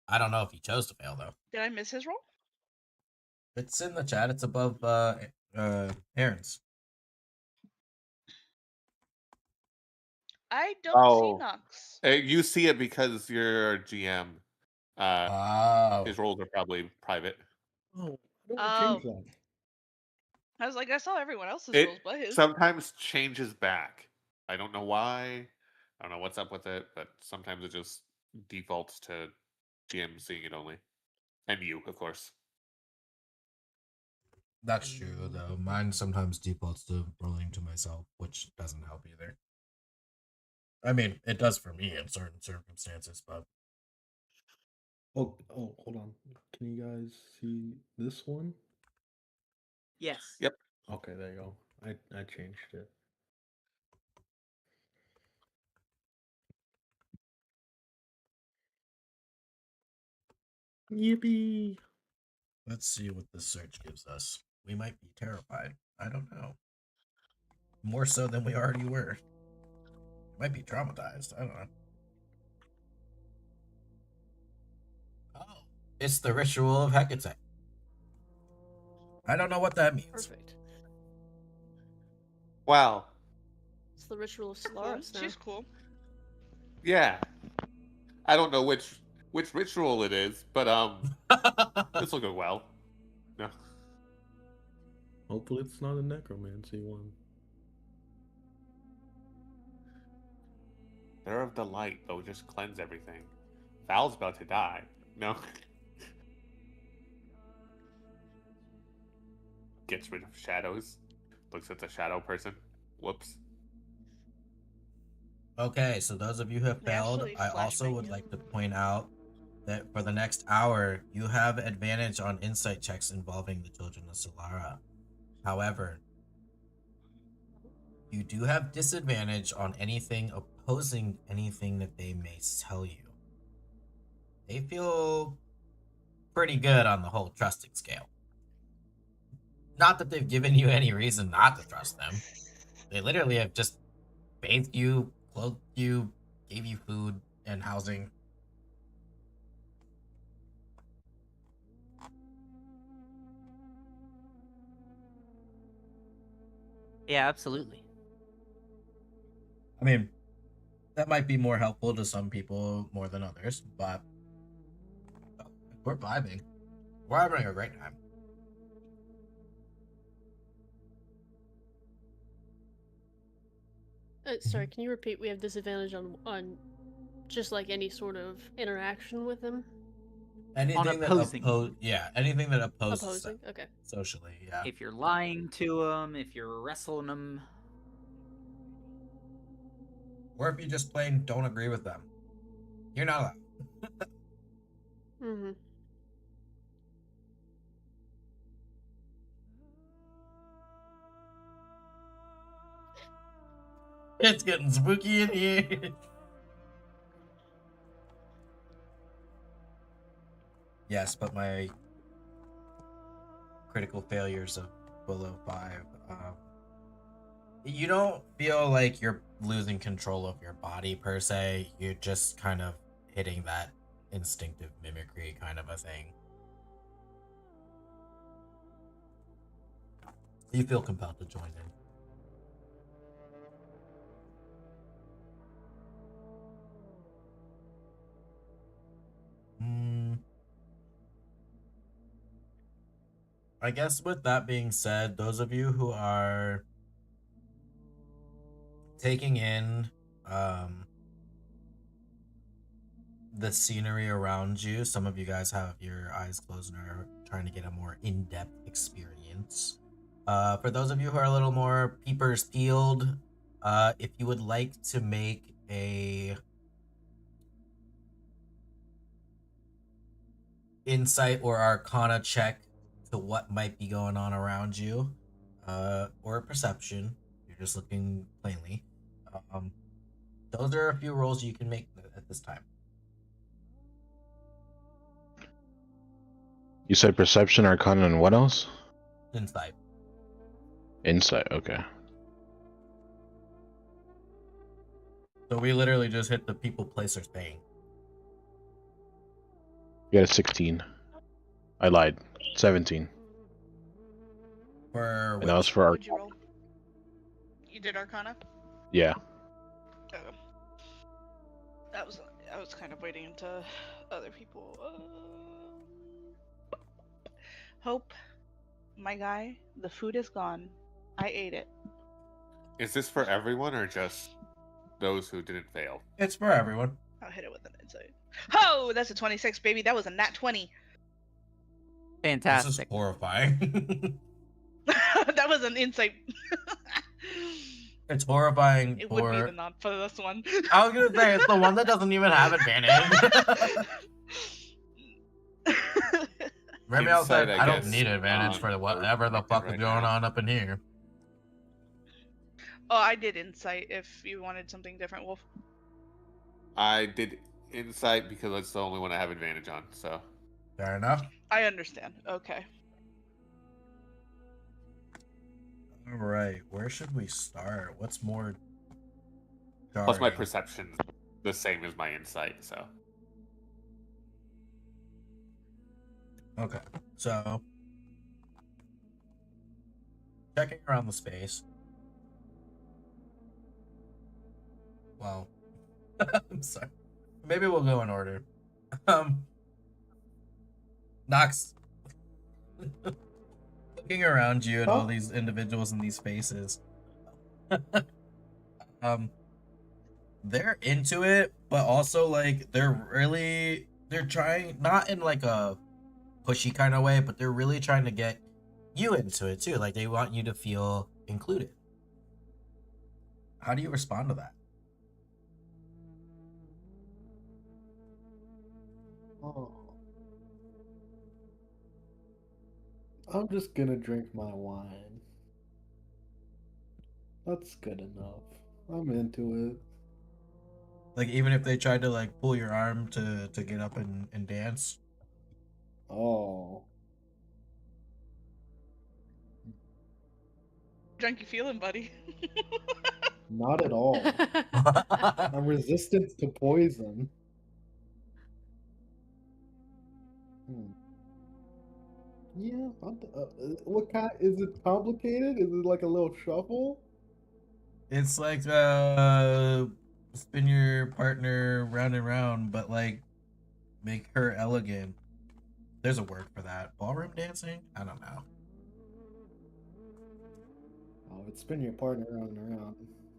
I don't know if he chose to fail though.
Did I miss his roll?
It's in the chat. It's above Aaron's.
I don't see
Oh.
Nox.
You see it because you're GM.
Oh.
His roles are probably private.
Oh, I don't wanna change that.
I was like, I saw everyone else's
It
rolls but his.
sometimes changes back. I don't know why. I don't know what's up with it, but sometimes it just defaults to GM seeing it only. And you, of course.
That's true though. Mine sometimes defaults to rolling to myself, which doesn't help either. I mean, it does for me in certain circumstances, but
Oh, hold on. Can you guys see this one?
Yes.
Yep.
Okay, there you go. I changed it. Yippee!
let's see what this search gives us. We might be terrified. I don't know. More so than we already were. Might be traumatized. I don't know. Oh, it's the ritual of Hecate. I don't know what that means.
Perfect.
Wow.
It's the ritual of
Cool.
Solaris now.
She's cool.
Yeah. I don't know which ritual it is, but this will go well. No.
Hopefully it's not a necromancy one.
They're of the light, they'll just cleanse everything. Val's about to die. No. Gets rid of shadows. Looks at the shadow person. Whoops.
Okay, so those of you who have
They
failed,
actually
I also
flashbang
would
you.
like to point out that for the next hour, you have advantage on insight checks involving the Children of Solara. However, you do have disadvantage on anything opposing anything that they may tell you. They feel pretty good on the whole trusting scale. Not that they've given you any reason not to trust them. They literally have just bathed you, clothed you, gave you food and housing.
Yeah, absolutely.
I mean, that might be more helpful to some people more than others, but we're vibing. We're having a great time.
Sorry, can you repeat? We have disadvantage on just like any sort of interaction with them.
Anything that
opposing.
anything that opposes
Opposing.
them
Okay.
socially, yeah.
If you're lying to them, if you're wrestling them,
Or if you just plain don't agree with them, you're not allowed.
Mm-hmm.
It's getting spooky in here. Yes, but my critical failures of below 5. You don't feel like you're losing control of your body per se. You're just kind of hitting that instinctive mimicry kind of a thing. You feel compelled to join in. I guess with that being said, those of you who are taking in the scenery around you, some of you guys have your eyes closed and are trying to get a more in-depth experience. For those of you who are a little more peepers peeled, if you would like to make a insight or arcana check to what might be going on around you, or a perception, you're just looking plainly, those are a few rolls you can make at this time.
You said perception, arcana, and what else?
Insight.
Insight, okay.
So we literally just hit the people, place, or thing.
You got a 16. I lied. 17.
For
And that was for
What'd you roll? You did Arcana?
Yeah.
Okay. I was kind of waiting into other people. Hope, my guy, the food is gone. I ate it.
Is this for everyone or just those who didn't fail?
It's for everyone.
I'll hit it with an insight. Oh, that's a 26, baby. That was a nat 20.
This is
fantastic.
horrifying.
That was an insight.
It's horrifying
It
for...
would be the not for this one.
I was gonna say, it's the one that doesn't even have advantage. Ramiel said,
Insight,
I don't
guess,
need advantage
on
for whatever the fuck is
right
going
now.
on up in here.
Oh, I did insight if you wanted something different, Wolf.
I did insight because it's the only one I have advantage on, so.
Fair enough.
I understand. Okay.
Alright, where should we start? What's more
Plus my
jarring?
perception's the same as my insight, so.
Okay, so checking around the space, Well, I'm sorry. Maybe we'll go in order. Um, Nox, looking around you at all
Huh?
these individuals and these faces, um, they're into it, but also like they're trying, not in like a pushy kind of way, but they're really trying to get you into it too. Like they want you to feel included. How do you respond to that?
Oh, I'm just gonna drink my wine. That's good enough. I'm into it.
Like even if they tried to like pull your arm to get up and dance.
Oh,
Drunk you feeling, buddy?
not at all. I'm resistant to poison. Hmm. Yeah, what kind? Is it complicated? Is it like a little shuffle?
It's like spin your partner round and round, but like make her elegant. There's a word for that. Ballroom dancing? I don't know.
Oh, it's spin your partner around and around.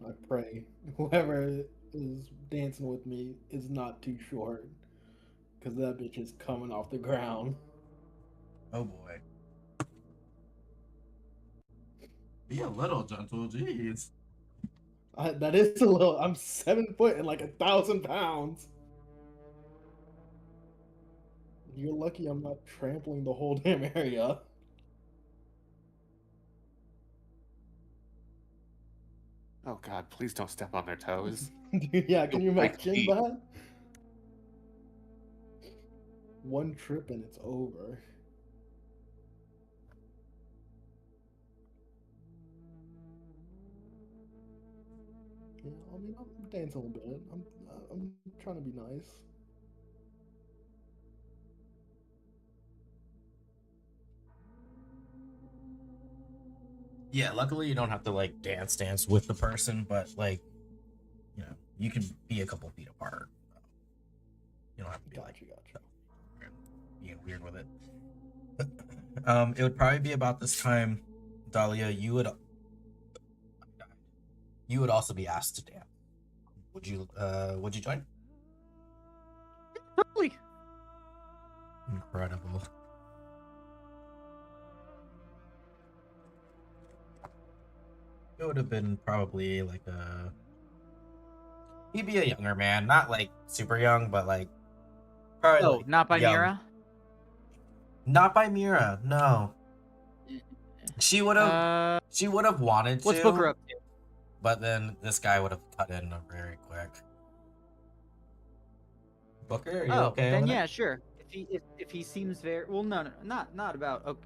I pray whoever is dancing with me is not too short, because that bitch is coming off the ground.
Oh boy. Be a little gentle, jeez.
That is a little. I'm 7 foot and like 1,000 pounds. You're lucky I'm not trampling the whole damn area.
Oh God, please don't step on their toes.
Dude, yeah, can you
You'll break
imagine
feet.
that? One trip and it's over. Yeah, I mean, I'm dancing a little bit. I'm trying to be nice.
Yeah, luckily you don't have to like dance with the person, but like, you know, you can be a couple feet apart. You don't have to be like
Gotcha.
being weird with it. It would probably be about this time, Dahlia, you would also be asked to dance. Would you join?
Totally.
Incredible. It would have been probably like he'd be a younger man, not like super young, but like probably
Oh,
like
not by
young.
Mira?
Not by Mira, no. She would have wanted
What's
to,
Booker up to?
but then this guy would have cut in very quick. Booker, are you
Oh,
okay
then
over
yeah,
there?
sure. If he seems very well, no, not about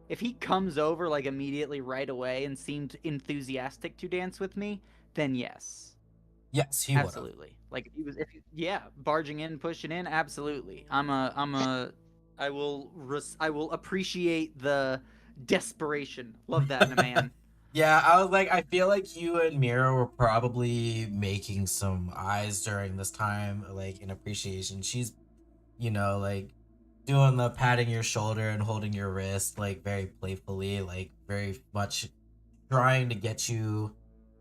if he comes over like immediately right away and seemed enthusiastic to dance with me, then yes.
Yes, he would have.
Absolutely. Like if he, yeah, barging in, pushing in, absolutely. I will appreciate the desperation. Love that in a man.
Yeah, I was like, I feel like you and Mira were probably making some eyes during this time, like in appreciation. She's, like doing the patting your shoulder and holding your wrist, like very playfully, like very much trying to get you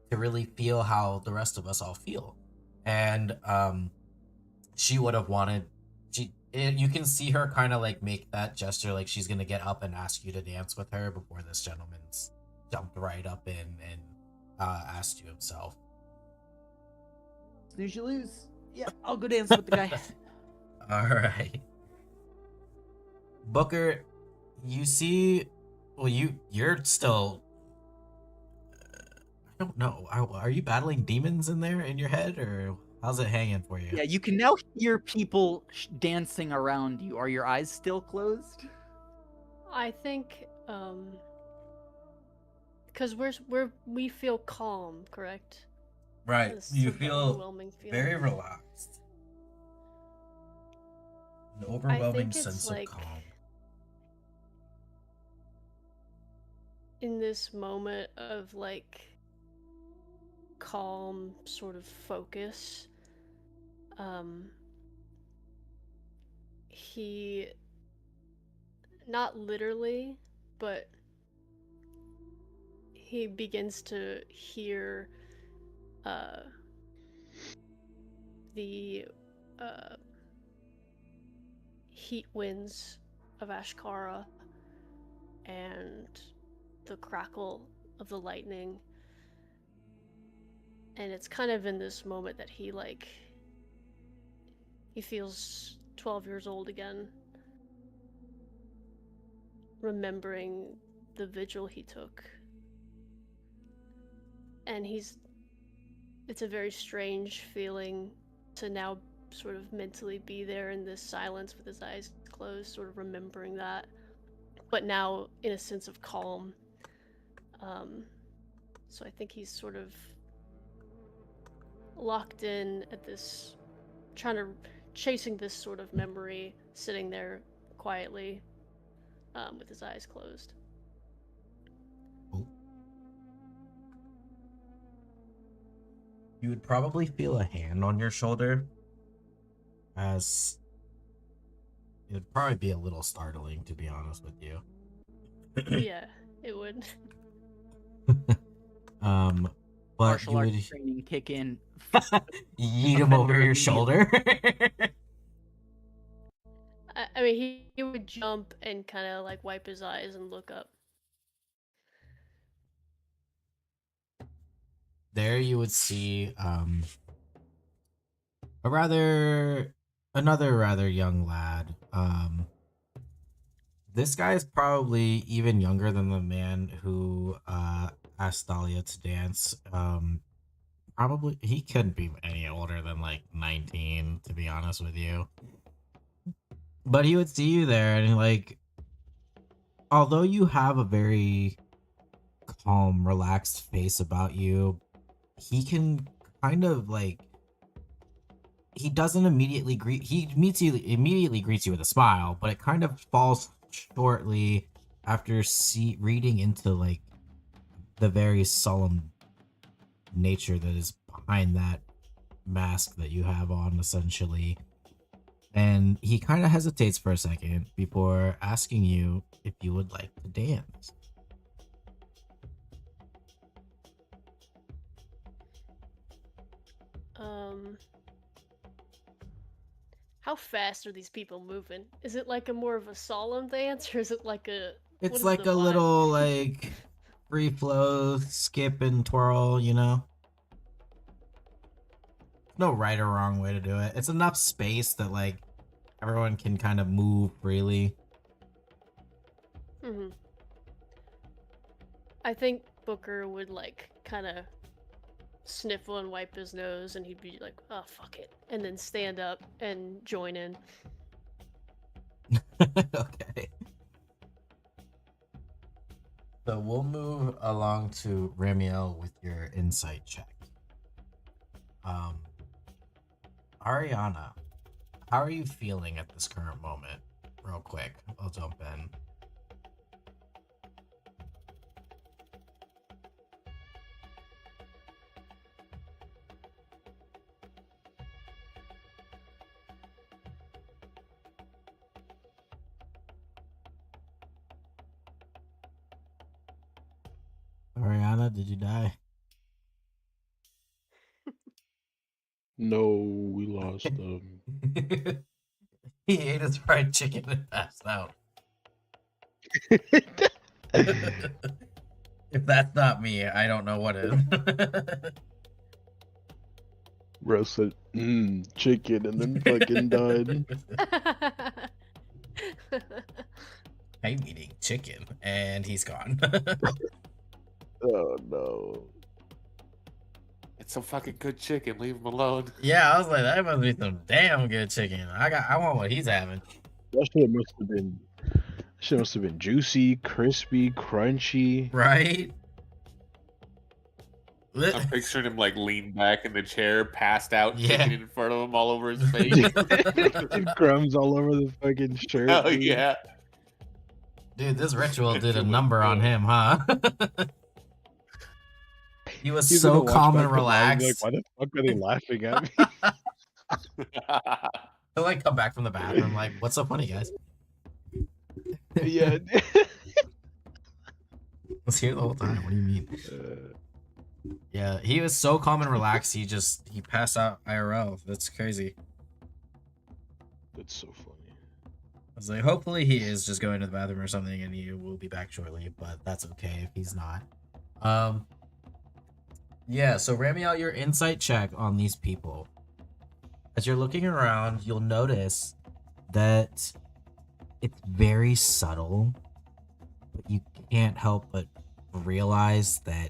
to really feel how the rest of us all feel. And she would have wanted, you can see her kind of like make that gesture, like she's gonna get up and ask you to dance with her before this gentleman's jumped right up in and asked you himself.
Snooze you lose. Yeah, I'll go dance with the guy.
All right, Booker, you see, well, you're still. I don't know. Are you battling demons in there in your head, or how's it hanging for you?
Yeah, you can now hear people dancing around you. Are your eyes still closed?
I think because we feel calm, correct?
Right.
This
You
sort of
feel
overwhelming feeling.
very relaxed. An
I
overwhelming
think it's
sense
like
of calm.
in this moment of like calm sort of focus. He, not literally, but he begins to hear the heat winds of Ashkara and the crackle of the lightning. And it's kind of in this moment that he feels 12 years old again, remembering the vigil he took. And it's a very strange feeling to now sort of mentally be there in this silence with his eyes closed, sort of remembering that, but now in a sense of calm. So I think he's sort of locked in at this, chasing this sort of memory, sitting there quietly, with his eyes closed.
You would probably feel a hand on your shoulder, as it would probably be a little startling, to be honest with you.
Yeah, it would.
But
Martial
you
arts
would
training kick in.
yeet him over your
immediately.
shoulder.
I mean, he would jump and kind of like wipe his eyes and look up.
There you would see another rather young lad. This guy is probably even younger than the man who asked Dahlia to dance. Probably he couldn't be any older than like 19, to be honest with you. But he would see you there, and like, although you have a very calm, relaxed face about you, he can kind of like, he doesn't immediately immediately greets you with a smile, but it kind of falls shortly after reading into like the very solemn nature that is behind that mask that you have on, essentially. And he kind of hesitates for a second before asking you if you would like to dance.
How fast are these people moving? Is it like a more of a solemn dance, or is it like a...
It's like a little like free flow, skip and twirl, you know? No right or wrong way to do it. It's enough space that like everyone can kind of move freely.
Mm-hmm. I think Booker would like kind of sniffle and wipe his nose, and he'd be like, "Oh, fuck it," and then stand up and join in.
Okay. So we'll move along to Ramiel with your insight check. Ariana, how are you feeling at this current moment? Real quick, I'll jump in. Ariana, did you die?
No, we lost them.
He ate his fried chicken and passed out. If that's not me, I don't know what is.
Bro said, chicken, and then fucking died.
I'm eating chicken, and he's gone.
Oh no.
It's some fucking good chicken. Leave him alone.
Yeah, I was like, that must be some damn good chicken. I want what he's having.
That shit must have been juicy, crispy, crunchy.
Right?
I'm picturing him like leaned back in the chair, passed out,
Yeah.
chicken in front of him all over his face.
Crumbs all over the fucking shirt.
Oh
dude.
yeah.
Dude, this ritual did a number on him, huh? He was
He's
so
gonna watch
calm and
back the vlog and be like,
relaxed.
why the fuck are they laughing at me?
He'll like come back from the bathroom like, what's so funny, guys?
Yeah.
Was here the whole time. What do you mean? Yeah, he was so calm and relaxed. He passed out IRL. That's crazy.
That's so funny.
I was like, hopefully he is just going to the bathroom or something, and he will be back shortly. But that's okay if he's not. Yeah. So ram me out your insight check on these people. As you're looking around, you'll notice that it's very subtle, but you can't help but realize that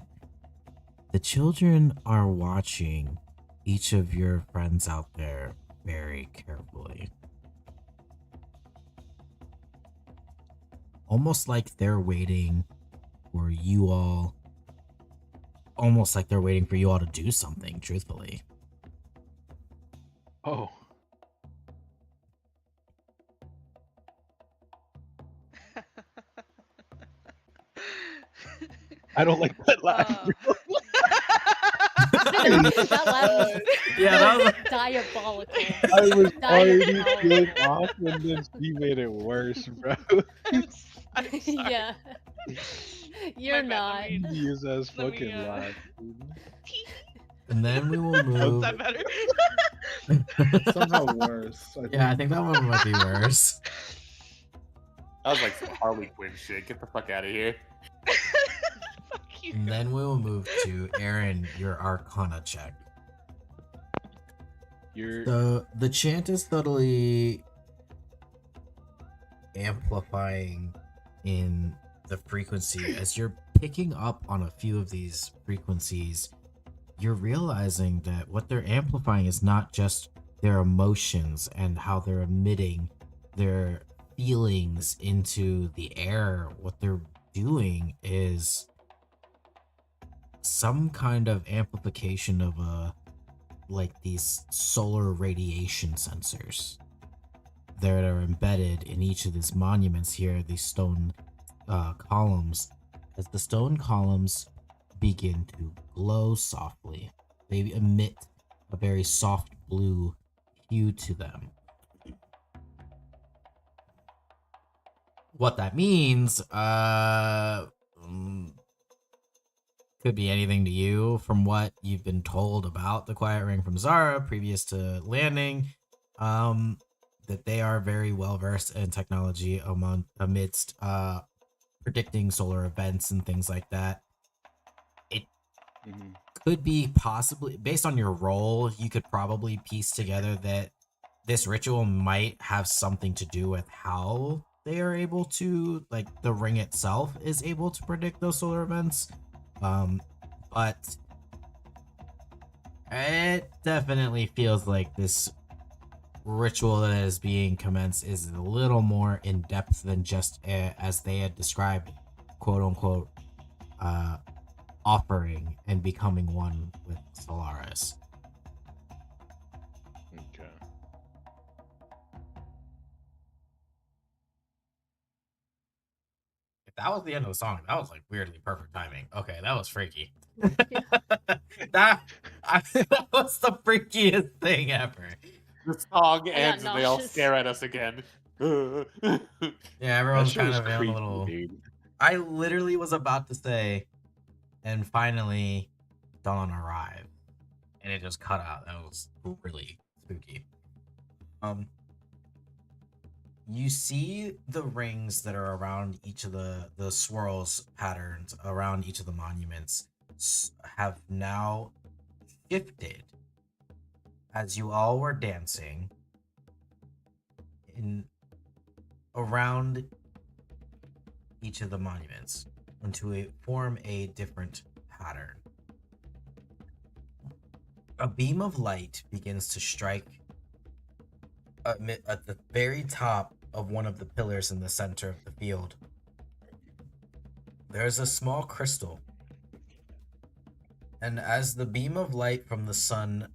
the children are watching each of your friends out there very carefully. Almost like they're waiting for you all. Almost like they're waiting for you all to do something, truthfully.
Oh. I don't like that laugh.
That laugh was
Yeah, that was
diabolical.
I was already
Diabolical.
feeling off, and then she made it worse, bro.
I'm sorry.
Yeah. You're
My bad,
not.
let me-
Easy as
let me,
fucking laugh. dude.
And then we will
Was
move.
that better?
Somehow worse.
Yeah, I think that one might be worse.
That was like some Harley Quinn shit. Get the fuck out of here.
Fuck you.
And then we will move to Aaron, your Arcana check.
You're
So the chant is subtly amplifying in the frequency. As you're picking up on a few of these frequencies, you're realizing that what they're amplifying is not just their emotions and how they're emitting their feelings into the air. What they're doing is some kind of amplification of like these solar radiation sensors that are embedded in each of these monuments here, these stone columns. As the stone columns begin to glow softly, they emit a very soft blue hue to them. What that means, could be anything to you from what you've been told about the Quiet Ring from Zara previous to landing. That they are very well versed in technology amidst predicting solar events and things like that. It could be possibly, based on your role, you could probably piece together that this ritual might have something to do with how they are able to, like, the ring itself is able to predict those solar events. But it definitely feels like this ritual that is being commenced is a little more in depth than just as they had described, quote unquote, offering and becoming one with Solaris.
okay.
If that was the end of the song, that was like weirdly perfect timing. Okay, that was freaky. that was the freakiest thing ever.
The song
got
ends and they all
nauseous.
stare at us again.
Yeah,
That
everyone's
shit
kind
was
of feeling
creepy,
a little.
dude.
I literally was about to say, and finally, Dawn arrived, and it just cut out. That was really spooky. You see the rings that are around each of the swirls patterns around each of the monuments have now shifted as you all were dancing in around each of the monuments into form a different pattern. A beam of light begins to strike at the very top of one of the pillars in the center of the field. There's a small crystal, and as the beam of light from the sun,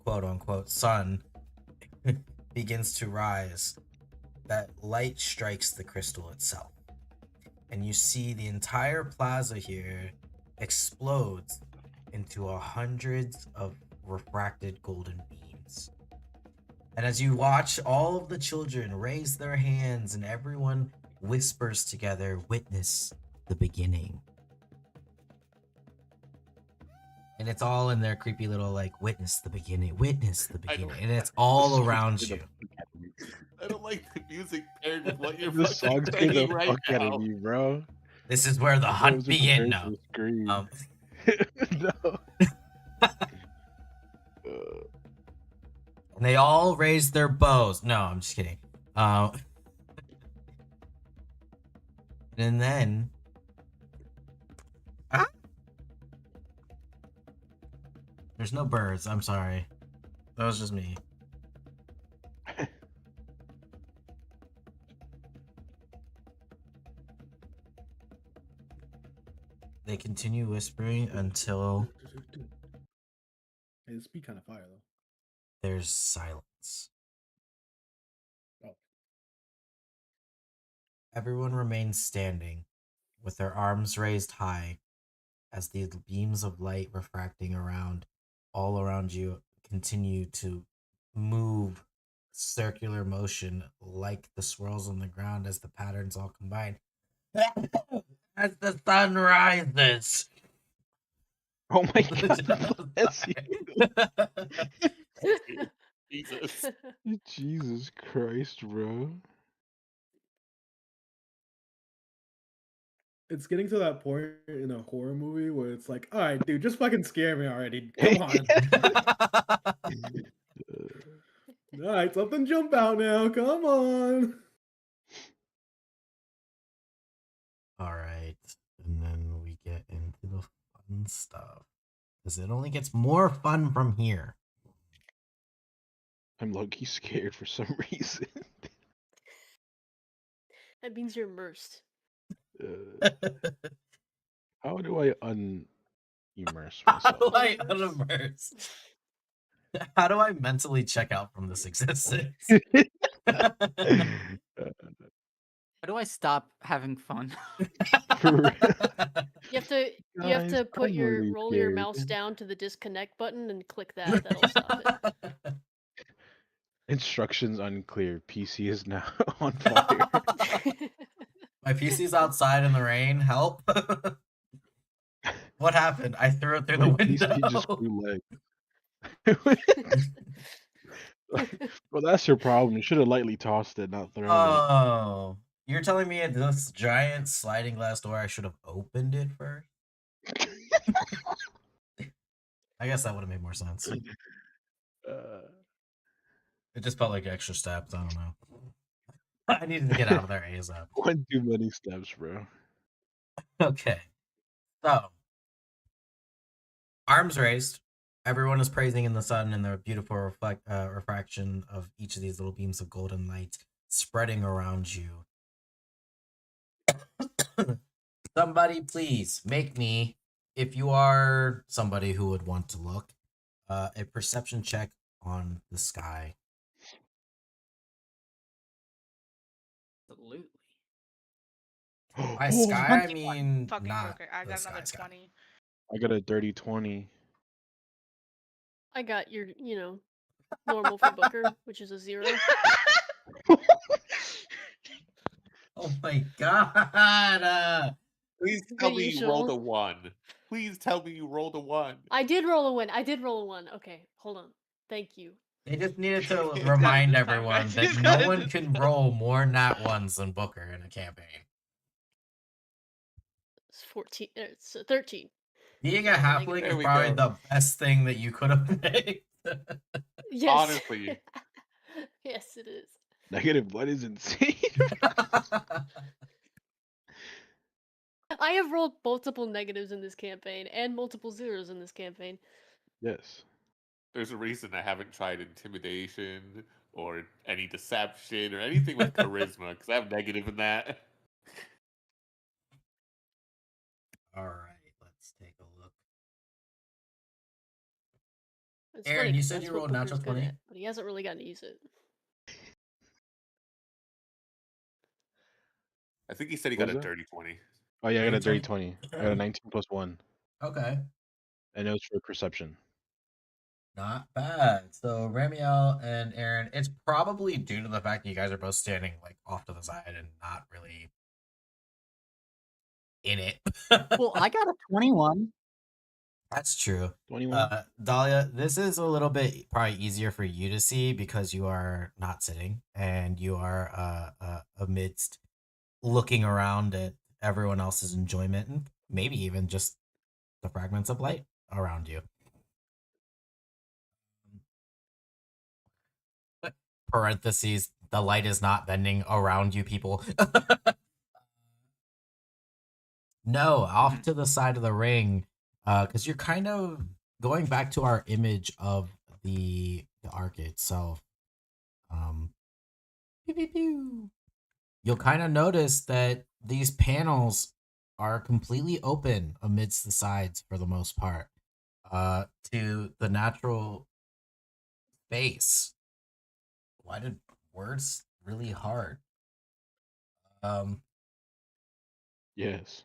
quote unquote sun, begins to rise, that light strikes the crystal itself, and you see the entire plaza here explodes into hundreds of refracted golden beams. And as you watch all of the children raise their hands and everyone whispers together, witness the beginning. And it's all in their creepy little like, witness the beginning, witness the beginning. And it's all around you.
I don't like the music paired with what you're
The
fucking
song scared the
saying right
fuck out of
now.
me, bro.
This is where the
I
hunt
wasn't
begins.
prepared
No.
to scream. No.
And they all raise their bows. No, I'm just kidding. And then... Ah! There's no birds. I'm sorry. That was just me. They continue whispering until
Hey, this be kind of fire though.
there's silence.
Oh.
Everyone remains standing, with their arms raised high, as the beams of light refracting around, all around you, continue to move circular motion like the swirls on the ground as the patterns all combine. As the sun rises.
Oh my god, bless you.
Jesus.
Jesus Christ, bro.
It's getting to that point in a horror movie where it's like, all right, dude, just fucking scare me already. Come on. All right, something jump out now. Come on.
All right. And then we get into the fun stuff. Because it only gets more fun from here.
I'm low-key scared for some reason.
That means you're immersed.
How do I immerse
How
myself?
do I unimmerse? How do I mentally check out from this existence?
How do I stop having fun?
You have to
Guys,
put
I'm
your
really
roll your
scared.
mouse down to the disconnect button and click that. That'll stop it.
Instructions unclear. PC is now on fire.
My PC's outside in the rain. Help. What happened? I threw it through the
My
window.
PC just grew legs. Well, that's your problem. You should have lightly tossed it, not thrown it.
Oh, you're telling me at this giant sliding glass door, I should have opened it first? I guess that would have made more sense. It just felt like extra steps. I don't know. I needed to get out of there ASAP.
One too many steps, bro.
Okay. So, arms raised. Everyone is praising in the sun and the beautiful refraction of each of these little beams of golden light spreading around you. Somebody please make me, if you are somebody who would want to look, a perception check on the sky.
Absolutely.
By
Oh,
sky, I mean
Fucking
not
okay. I
the
got
sky,
another
sky.
20.
I got a dirty 20.
I got your, normal for Booker, which is a 0.
Oh my god!
Please
Good
tell me you
usual.
rolled a 1. Please tell me you rolled a 1.
I did roll a 1. I did roll a 1. Okay, hold on. Thank you.
They just needed to
He's got it
remind
this time,
everyone
guys.
that
He's got
no
it
one
this
can
time.
roll more nat ones than Booker in a campaign.
It's 14. It's 13.
Being a
Not a
halfling
negative.
is
There we
probably
go.
the best thing that you could have picked.
Yes.
Honestly.
Yes, it is.
Negative what is insane?
I have rolled multiple negatives in this campaign and multiple zeros in this campaign.
Yes.
There's a reason I haven't tried intimidation or any deception or anything with charisma because I have negative in that.
All right, let's take a look.
It's
Aaron,
funny
you
'cause
said
that's
you
what
rolled
Booker's
natural
good
20?
at, but he hasn't really gotten to use it.
I think he said he
What
got a
was that?
dirty 20.
Oh yeah, I got a dirty
20?
20. I got a 19 plus 1.
Okay.
And notes for perception.
Not bad. So Ramiel and Aaron, it's probably due to the fact that you guys are both standing like off to the side and not really in it.
Well, I got a 21.
That's true.
21.
Dahlia, this is a little bit probably easier for you to see because you are not sitting and you are amidst looking around at everyone else's enjoyment and maybe even just the fragments of light around you. Parentheses, the light is not bending around you, people. No, off to the side of the ring, because you're kind of going back to our image of the arc itself. Pew, pew, pew. You'll kind of notice that these panels are completely open amidst the sides for the most part, to the natural space. Why did words really hard?
Yes.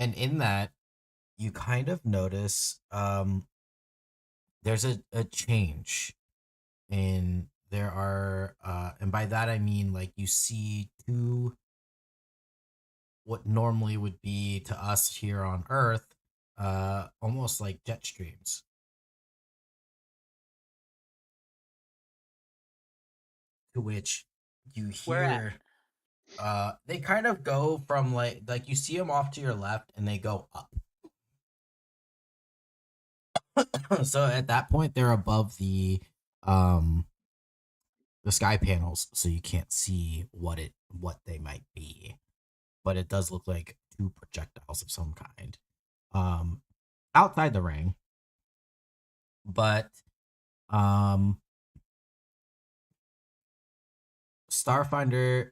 And in that, you kind of notice there's a change. And there are and by that I mean like you see two what normally would be to us here on Earth, almost like jet streams. To which you
Where at?
hear they kind of go from like you see them off to your left and they go up. So at that point they're above um the sky panels, so you can't see what they might be, but it does look like two projectiles of some kind outside the ring. But um Starfinder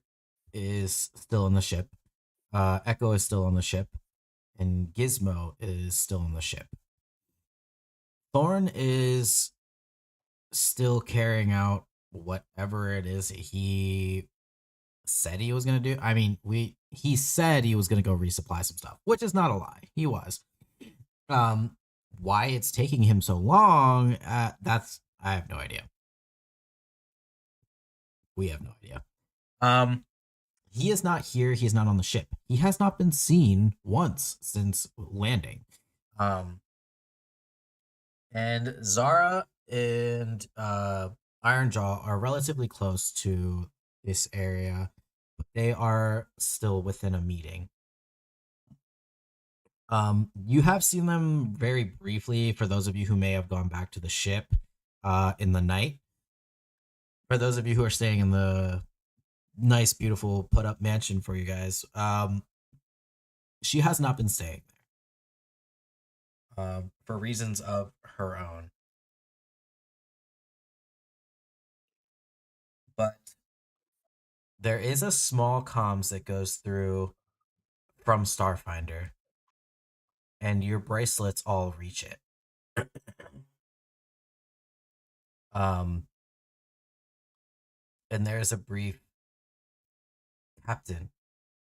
is still on the ship, Echo is still on the ship, and Gizmo is still on the ship. Thorn is still carrying out whatever it is he said he was gonna do. I mean, he said he was gonna go resupply some stuff, which is not a lie. He was. Why it's taking him so long? That's I have no idea. We have no idea. He is not here. He is not on the ship. He has not been seen once since landing. And Zara and Ironjaw are relatively close to this area, but they are still within a meeting. You have seen them very briefly for those of you who may have gone back to the ship in the night. For those of you who are staying in the nice, beautiful put up mansion for you guys, she has not been staying there for reasons of her own. But there is a small comms that goes through from Starfinder, and your bracelets all reach it. And there's a brief, Captain,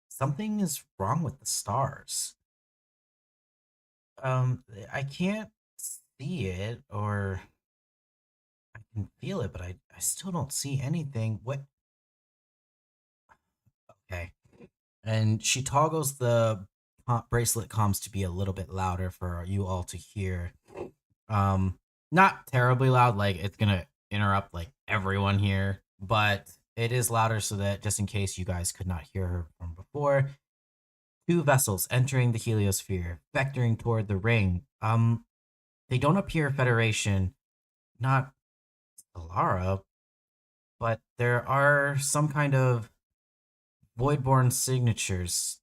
something is wrong with the stars. I can't see it, or I can feel it, but I still don't see anything. What? Okay. And she toggles the bracelet comms to be a little bit louder for you all to hear. Not terribly loud, like it's gonna interrupt like everyone here, but it is louder so that just in case you guys could not hear her from before. Two vessels entering the heliosphere, vectoring toward the ring. They don't appear Federation, not Solara, but there are some kind of Voidborn signatures.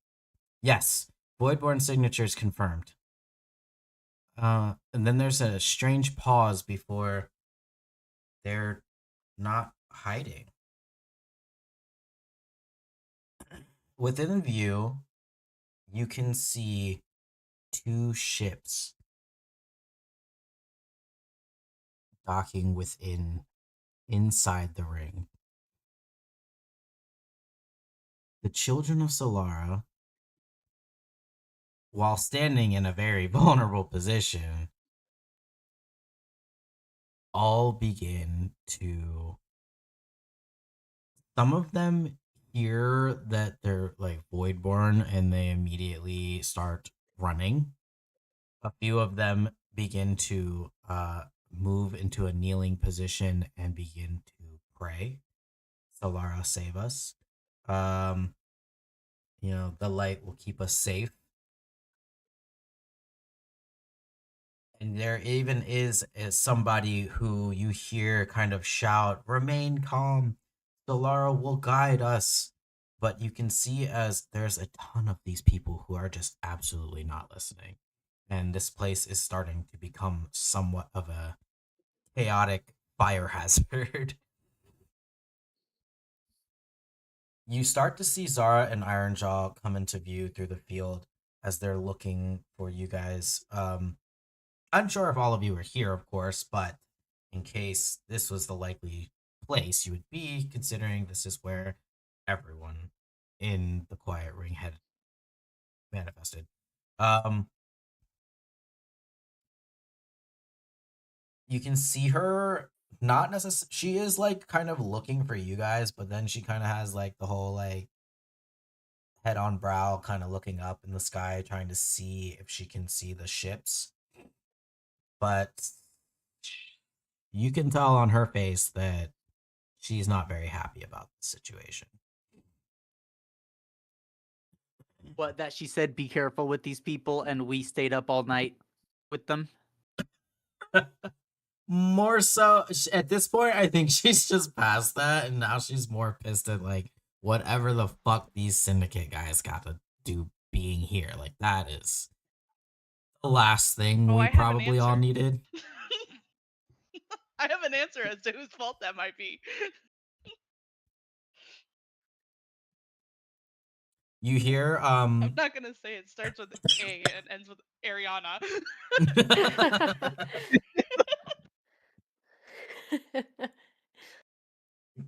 Yes, Voidborn signatures confirmed. And then there's a strange pause before they're not hiding. Within view, you can see two ships docking inside the ring. The Children of Solara while standing in a very vulnerable position, all begin to. Some of them hear that they're like voidborn and they immediately start running. A few of them begin to move into a kneeling position and begin to pray. Solara, save us. Um, the light will keep us safe. And there even is somebody who you hear kind of shout, "Remain calm. Solara will guide us." But you can see as there's a ton of these people who are just absolutely not listening. And this place is starting to become somewhat of a chaotic fire hazard. You start to see Zara and Ironjaw come into view through the field as they're looking for you guys. Unsure if all of you are here, of course, but in case this was the likely place you would be, considering this is where everyone in the Quiet Ring had manifested. You can see her not necessarily. She is like kind of looking for you guys, but then she kind of has like the whole like head on brow, kind of looking up in the sky, trying to see if she can see the ships. But you can tell on her face that she's not very happy about the situation.
What, that she said, be careful with these people, and we stayed up all night with them?
More so, at this point, I think she's just past that, and now she's more pissed at, like, whatever the fuck these syndicate guys got to do being here. Like, that is the last thing
Oh,
we
I have an
probably all
answer.
needed.
I have an answer as to whose fault that might be.
You hear,
I'm not gonna say it starts with A and ends with Ariana.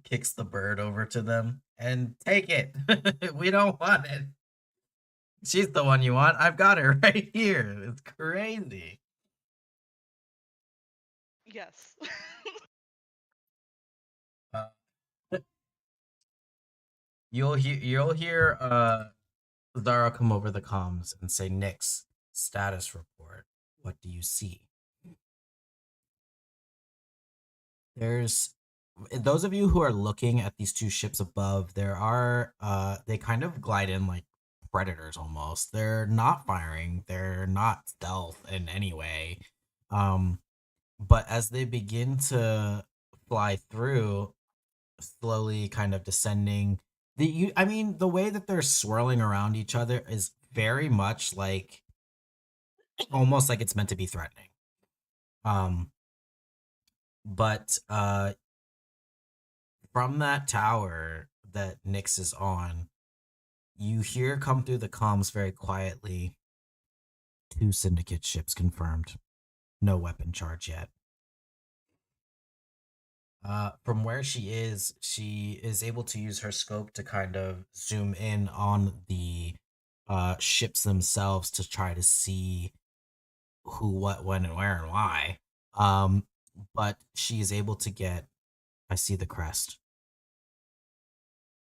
kicks the bird over to them and take it. We don't want it. She's the one you want. I've got her right here. It's crazy.
Yes.
Uh, you'll hear Zara come over the comms and say, "Nyx, status report. What do you see?" There's those of you who are looking at these two ships above, there are they kind of glide in like predators almost. They're not firing, they're not stealth in any way. But as they begin to fly through, slowly kind of descending, the way that they're swirling around each other is very much like almost like it's meant to be threatening. But from that tower that Nyx is on, you hear come through the comms very quietly, 2 syndicate ships confirmed. No weapon charge yet. From where she is able to use her scope to kind of zoom in on the ships themselves to try to see who, what, when, and where, and why. But she is able to get, I see the crest.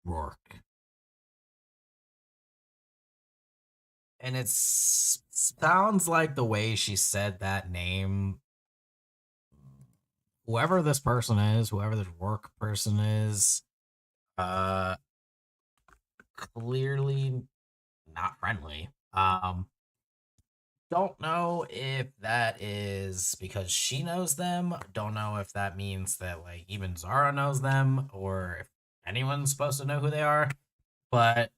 Rourke. And it sounds like the way she said that name, whoever this person is, whoever this work person is, clearly not friendly. Don't know if that is because she knows them. Don't know if that means that like even Zara knows them or if anyone's supposed to know who they are. But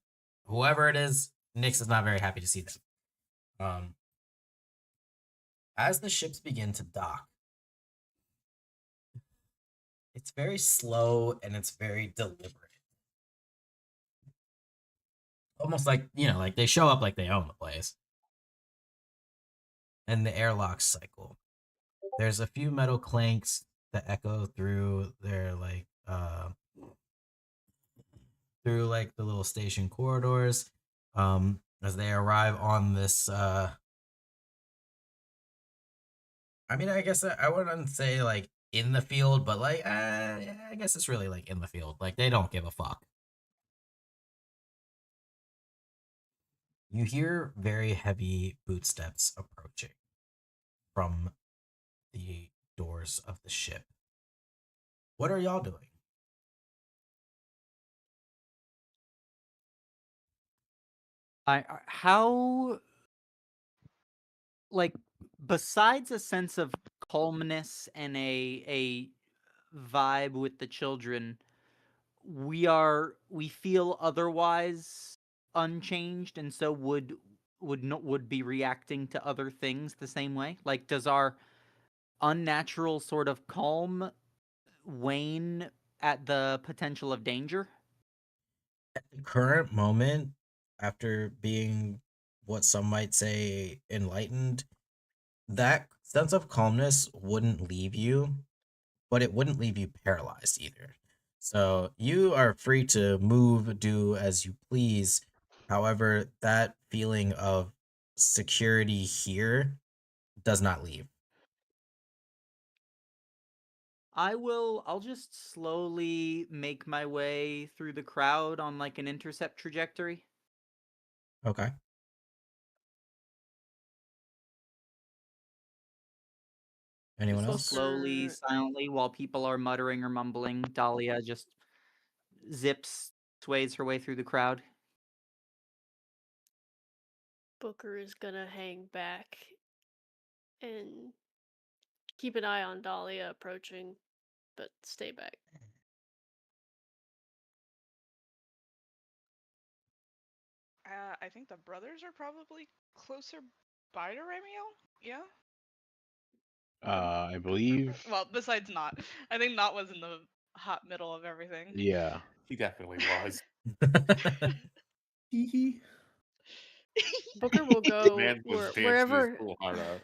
whoever it is, Nyx is not very happy to see them. As the ships begin to dock, it's very slow and it's very deliberate. Almost like, like they show up like they own the place. And the airlock cycle. There's a few metal clanks that echo through their through like the little station corridors. as they arrive on this. I mean, I guess I wouldn't say like in the field, but like I guess it's really like in the field. Like they don't give a fuck. You hear very heavy footsteps approaching from the doors of the ship. What are y'all doing?
How, like, besides a sense of calmness and a vibe with the children, we feel otherwise unchanged, and so would be reacting to other things the same way. Like, does our unnatural sort of calm wane at the potential of danger?
At the current moment, after being what some might say enlightened, that sense of calmness wouldn't leave you, but it wouldn't leave you paralyzed either. So you are free to move, do as you please. However, that feeling of security here does not leave.
I'll just slowly make my way through the crowd on like an intercept trajectory.
Okay. Anyone
Just
else?
slowly,
Booker-
silently, while people are muttering or mumbling, Dahlia just zips, sways her way through the crowd.
Booker is gonna hang back and keep an eye on Dahlia approaching, but stay back.
I think the brothers are probably closer by to Ramiel. Yeah.
I believe.
Well, besides Not, I think Not was in the hot middle of everything.
Yeah.
He definitely was.
Hee hee.
Booker will go
Man was dancing his
wherever
full heart out.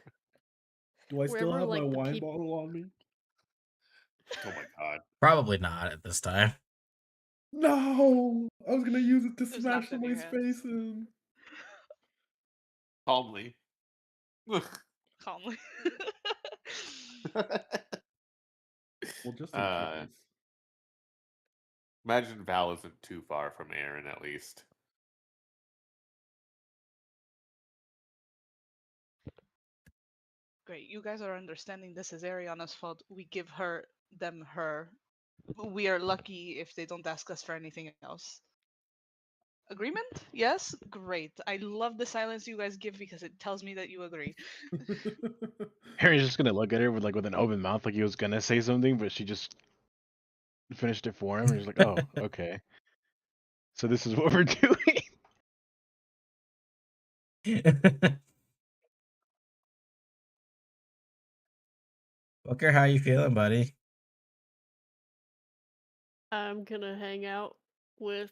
Do I still
wherever
have my
like the
wine
people.
bottle on me?
Oh my god.
Probably not at this time.
No! I was gonna use it to
There's
smash
nothing in your
somebody's
hand.
face in.
Calmly.
Calmly.
Well, just in
uh,
case.
imagine Val isn't too far from Aaron, at least.
Great, you guys are understanding this is Ariana's fault. We give them her. We are lucky if they don't ask us for anything else. Agreement? Yes? Great. I love the silence you guys give because it tells me that you agree.
Harry's just gonna look at her with an open mouth, like he was gonna say something, but she just finished it for him, and he's like, "Oh, okay. So this is what we're doing."
Booker, how you feeling, buddy?
I'm gonna hang out with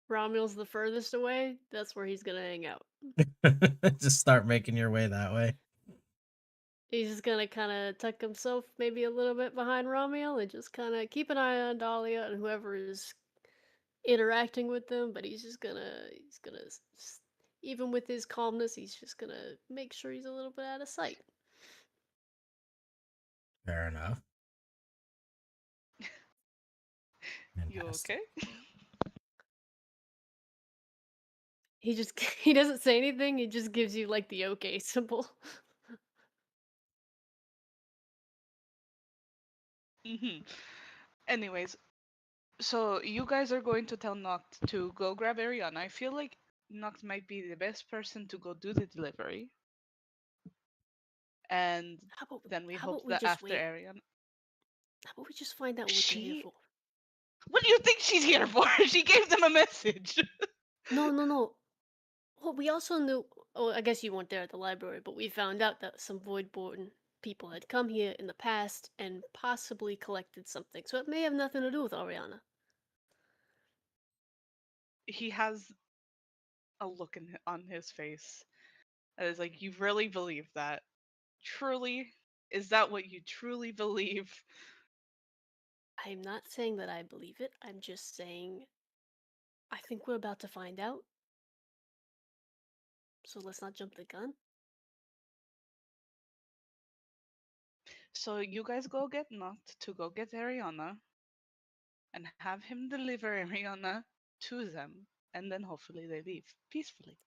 Romul's the furthest away. That's where he's gonna hang out.
Just start making your way that way.
He's just gonna kind of tuck himself maybe a little bit behind Romeo and just kind of keep an eye on Dahlia and whoever is interacting with them. But even with his calmness, he's just gonna make sure he's a little bit out of sight.
Fair enough.
You
Fantastic.
okay?
He just he doesn't say anything. He just gives you like the okay symbol.
hmm Anyways, so you guys are going to tell Noct to go grab Ariana. I feel like Noct might be the best person to go do the delivery. And then we
How
hope
about we
that
just
after
wait?
Ariana.
How about we just find out what they're here
She.
for?
What do you think she's here for? She gave them a message.
No. Well, we also knew. Oh, I guess you weren't there at the library, but we found out that some Voidborn people had come here in the past and possibly collected something. So it may have nothing to do with Ariana.
He has a look on his face that is like, you really believe that? Truly? Is that what you truly believe?
I'm not saying that I believe it. I'm just saying I think we're about to find out. So let's not jump the gun.
So you guys go get Noct to go get Ariana and have him deliver Ariana to them, and then hopefully they leave peacefully.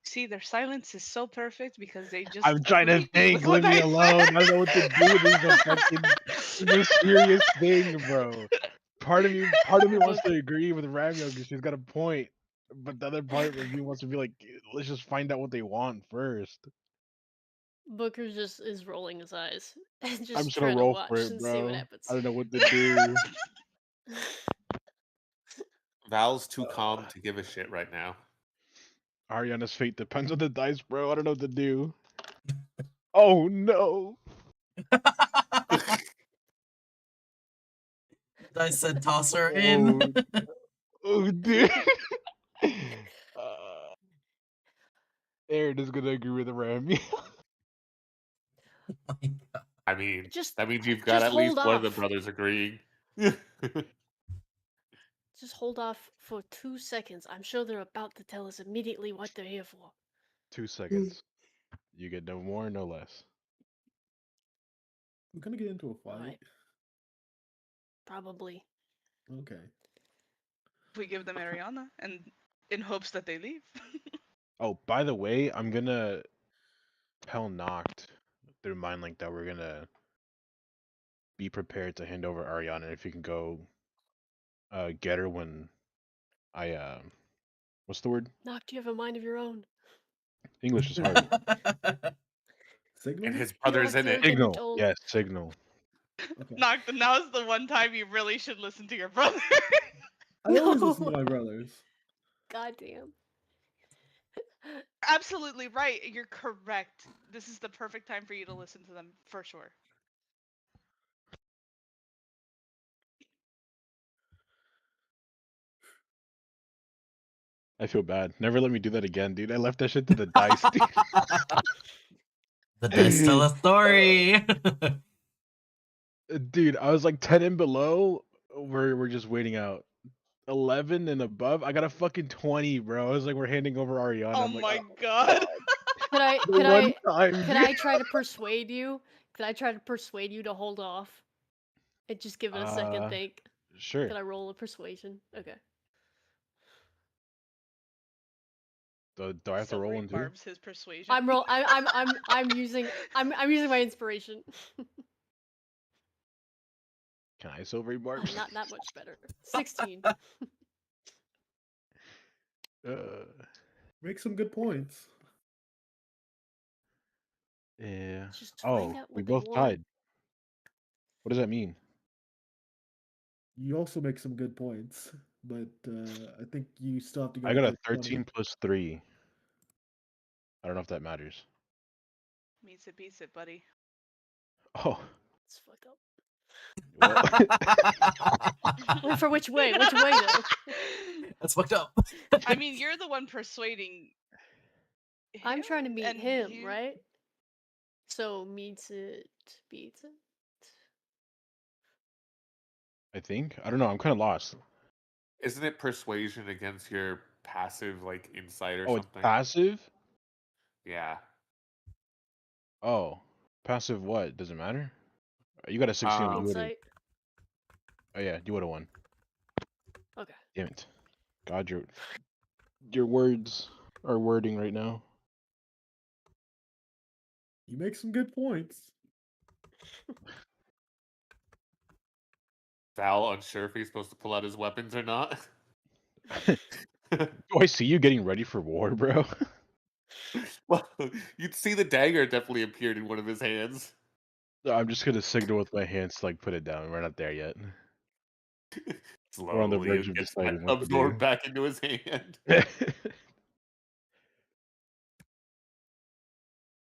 See, their silence is so perfect because they just
I'm trying to
agree
think.
with what
Leave me
I
alone.
said.
I don't know what to do. This is a fucking. This is a serious thing, bro. Part of me wants to agree with Ramyo because she's got a point, but the other part of me wants to be like, let's just find out what they want first.
Booker just is rolling his eyes and
I'm
just
just gonna
trying to
roll for
watch
it,
and see what
bro.
happens.
I don't know what to do.
Val's too calm to give a shit right now.
Ariana's fate depends on the dice, bro. I don't know what to do. Oh no!
I said toss her in.
Oh, dude. Aaron is gonna agree with Rami.
Oh my God.
I mean,
Just-
that means you've got
just
at least
hold
one of the
off.
brothers agreeing.
Just hold off for 2 seconds. I'm sure they're about to tell us immediately what they're here for.
2 seconds. You get no more, no less.
I'm gonna get into a fight.
Alright. Probably.
Okay.
We give them Ariana, and in hopes that they leave.
Oh, by the way, I'm gonna tell Noct through Mind Link that we're gonna be prepared to hand over Ariana if you can go get her when I what's the word?
Noct, you have a mind of your own.
English is hard.
Signal?
And his
You don't
brother's
have
in
to
it.
get
Signal.
told.
Yes, signal.
Okay.
Noct, now's the one time you really should listen to your brother.
I always listen
No.
to my brothers.
Goddamn.
Absolutely right. You're correct. This is the perfect time for you to listen to them, for sure.
I feel bad. Never let me do that again, dude. I left that shit to the dice, dude.
The dice tell a story.
Dude, I was like 10 and below. We're just waiting out. 11 and above. I got a fucking 20, bro. I was like, we're handing over Ariana.
Oh
I'm like,
my
oh,
god.
Could I
the
could
one
I
time,
could
dude.
I try to persuade you? Could I try to persuade you to hold off? And just give it a second think.
Sure.
Could I roll a persuasion? Okay.
Do I have to roll
Silvery
one too?
barbs his persuasion.
I'm using my inspiration.
Can I silvery barbs?
Not that much better. 16.
Make some good points.
Yeah.
Just
Oh,
find out
we
what they
both
want.
tied. What does that mean?
You also make some good points, but I think you still have to go.
I got
with
a
your
13 plus 3. I don't know if that matters.
Meets it, beats it, buddy.
Oh,
It's fucked up.
well.
Wait, for which way? Which way though?
That's fucked up.
I mean, you're the one persuading him.
I'm trying to meet
and
him,
you...
right? So meets it, beats it.
I think. I don't know. I'm kind of lost.
Isn't it persuasion against your passive, like, insight or
Oh, it's
something?
passive?
Yeah.
Oh. Passive what? Does it matter? You got a 16, but you would have.
Insight.
Oh, yeah. You would have won.
Okay.
Damn it. God, your words are wording right now.
You make some good points.
Val unsure if he's supposed to pull out his weapons or not.
Do I see you getting ready for war, bro?
Well, you'd see the dagger definitely appeared in one of his hands.
I'm just gonna signal with my hands to like put it down. We're not there yet. We're on the
Slowly,
verge
it
of
gets
deciding what to
absorbed
do.
back into his hand.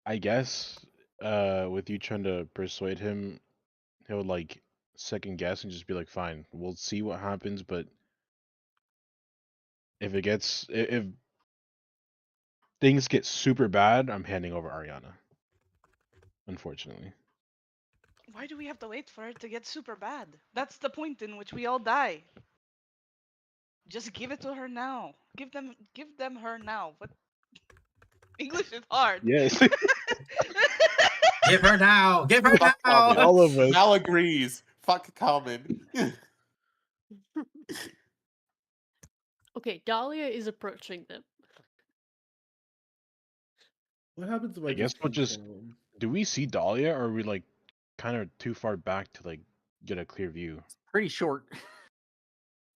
I guess, with you trying to persuade him, he'll like second guess and just be like, "Fine, we'll see what happens." But if things get super bad, I'm handing over Ariana. Unfortunately.
Why do we have to wait for it to get super bad? That's the point in which we all die. Just give it to her now. Give them her now. What English is hard.
Yes.
Give her now. Give her
Fuck
now.
common.
All of us.
Mal agrees. Fuck common.
Okay, Dahlia is approaching them.
What happens if I,
I guess we'll
keep
just.
going?
Do we see Dahlia, or are we like kind of too far back to like get a clear view?
Pretty short.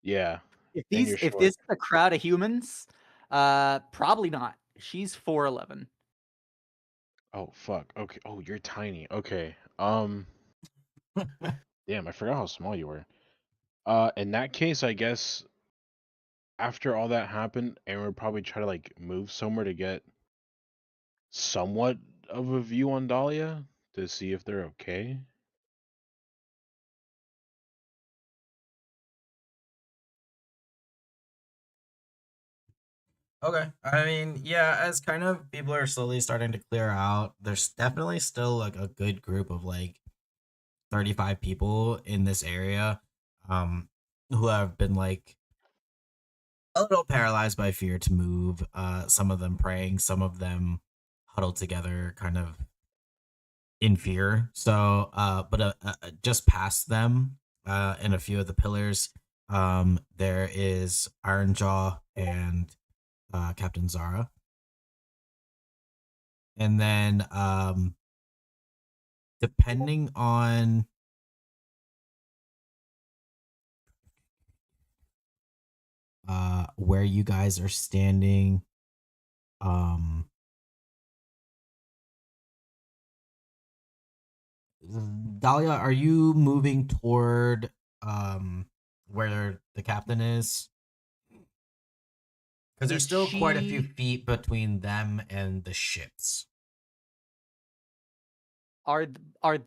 Yeah.
If
And
these,
you're
if
short.
this is a crowd of humans, probably not. She's 4'11".
Oh fuck. Okay. Oh, you're tiny. Okay. Damn, I forgot how small you were. In that case, I guess after all that happened, Aaron would probably try to like move somewhere to get somewhat of a view on Dahlia to see if they're okay.
Okay. I mean, yeah, as kind of people are slowly starting to clear out, there's definitely still like a good group of like 35 people in this area who have been like a little paralyzed by fear to move. Some of them praying, some of them huddled together kind of in fear. So, just past them, and a few of the pillars, there is Ironjaw and Captain Zara. And then, depending on where you guys are standing, um, Dahlia, are you moving toward where the captain is? Because there's
Is
still quite a few
she?
feet between them and the ships.
Are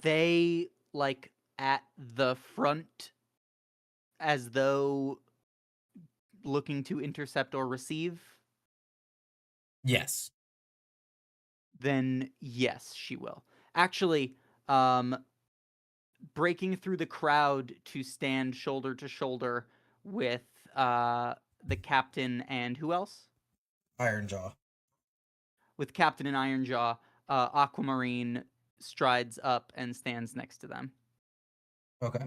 they like at the front, as though looking to intercept or receive?
Yes.
Then yes, she will. Actually, breaking through the crowd to stand shoulder to shoulder with the captain and who else?
Ironjaw.
With Captain and Ironjaw, Aquamarine strides up and stands next to them.
Okay.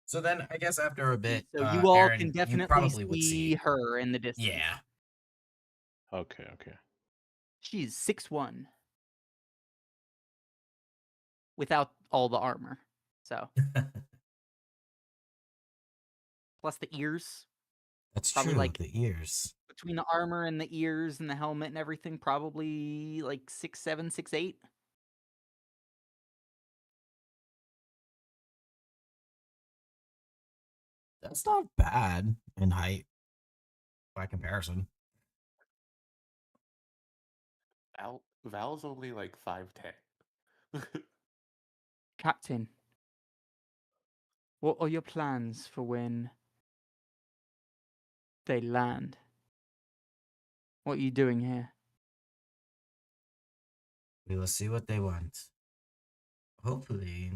So then I guess after a bit,
So you all
Aaron,
can
you
definitely
probably would
see
see.
her in the distance.
Yeah.
Okay. Okay.
She's 6'1", without all the armor. So plus the ears.
That's
Probably
true.
like
The ears.
between the armor and the ears and the helmet and everything, probably like 6'7", 6'8".
That's not bad in height by comparison.
Val's only like 5'10".
Captain, what are your plans for when they land? What are you doing here?
We will see what they want. Hopefully,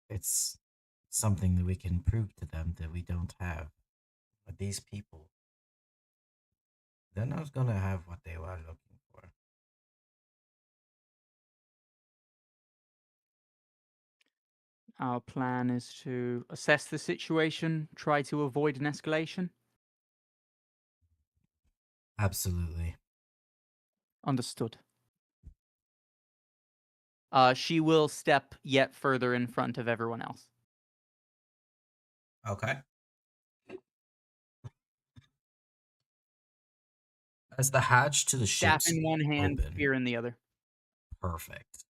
it's something that we can prove to them that we don't have. But these people, they're not gonna have what they were looking for.
Our plan is to assess the situation, try to avoid an escalation.
Absolutely.
Understood. She will step yet further in front of everyone else.
Okay. As the hatch to the
Staff
ships
in one hand,
open.
spear in the other.
Perfect.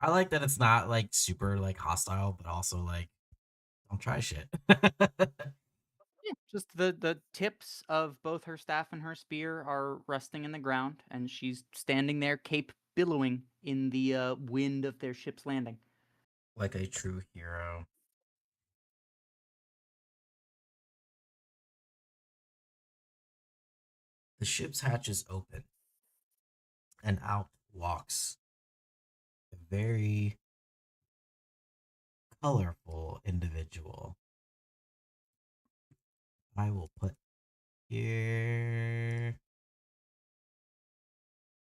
I like that it's not like super like hostile, but also like don't try shit.
Yeah, just the tips of both her staff and her spear are resting in the ground, and she's standing there, cape billowing in the wind of their ship's landing.
Like a true hero. The ship's hatch is open, and out walks very colorful individual. I will put here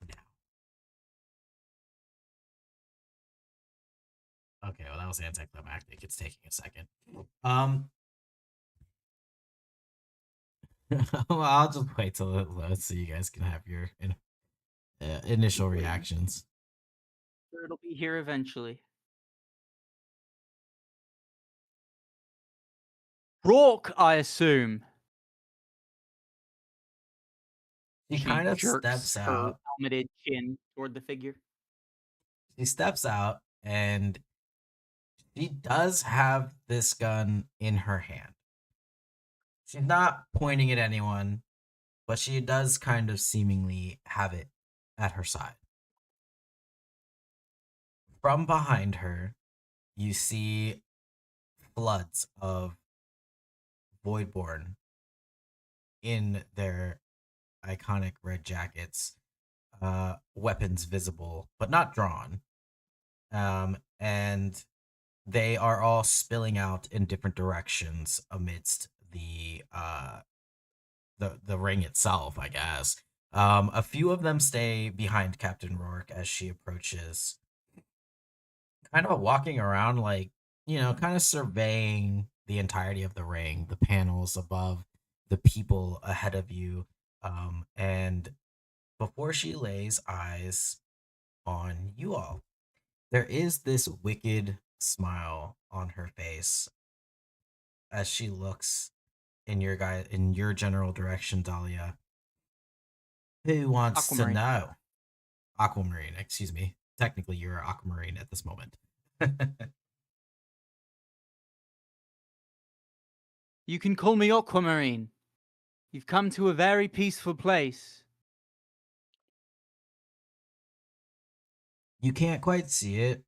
now. Okay, well that was anticlimactic. It's taking a second. Well, I'll just wait till it loads so you guys can have your initial reactions.
It'll be here eventually. Rourke, I assume.
She
She
kind of
jerks
steps
her
out.
helmeted chin toward the figure.
She steps out and she does have this gun in her hand. She's not pointing at anyone, but she does kind of seemingly have it at her side. From behind her, you see floods of Voidborn in their iconic red jackets, weapons visible but not drawn, and they are all spilling out in different directions amidst the ring itself, I guess. A few of them stay behind Captain Rourke as she approaches, kind of walking around like, kind of surveying the entirety of the ring, the panels above, the people ahead of you. And before she lays eyes on you all, there is this wicked smile on her face as she looks in your general direction, Dahlia. Who wants to
Aquamarine.
know? Aquamarine, excuse me. Technically, you're Aquamarine at this moment.
You can call me Aquamarine. You've come to a very peaceful place.
You can't quite see it,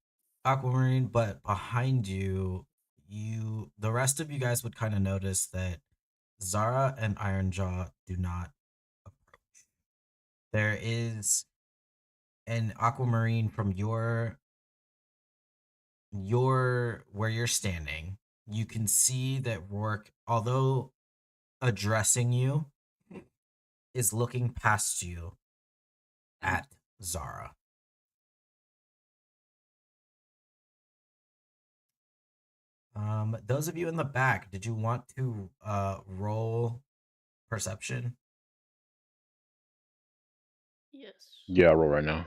Aquamarine, but behind you, the rest of you guys would kind of notice that Zara and Ironjaw do not approach. There is an Aquamarine from your where you're standing. You can see that Rourke, although addressing you, is looking past you at Zara. Those of you in the back, did you want to roll perception?
Yes.
Yeah, I'll roll right now.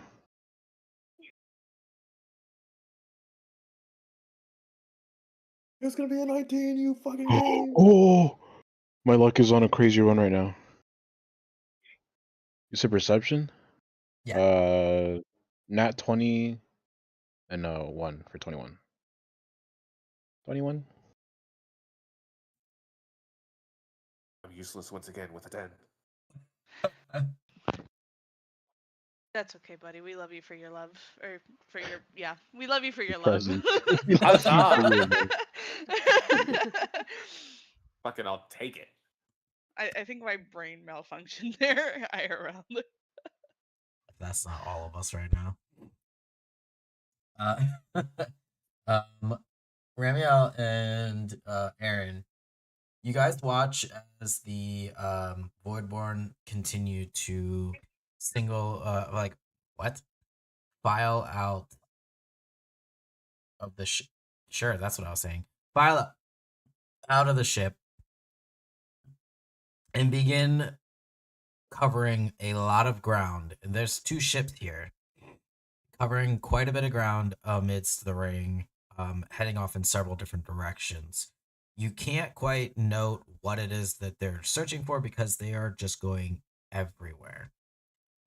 It's gonna be a 19, you fucking game.
Oh, my luck is on a crazy run right now. You said perception?
Yeah.
Nat 20 and 1 for 21. 21?
I'm useless once again with a 10.
That's okay, buddy. We love you for your love, or for your We love you for your love.
Present.
Fucking, I'll take it.
I think my brain malfunctioned there. IRL.
That's not all of us right now. Ramiel and Aaron, you guys watch as the Voidborn continue to file out of the sure, that's what I was saying. File out of the ship and begin covering a lot of ground. And there's 2 ships here, covering quite a bit of ground amidst the ring, heading off in several different directions. You can't quite note what it is that they're searching for because they are just going everywhere.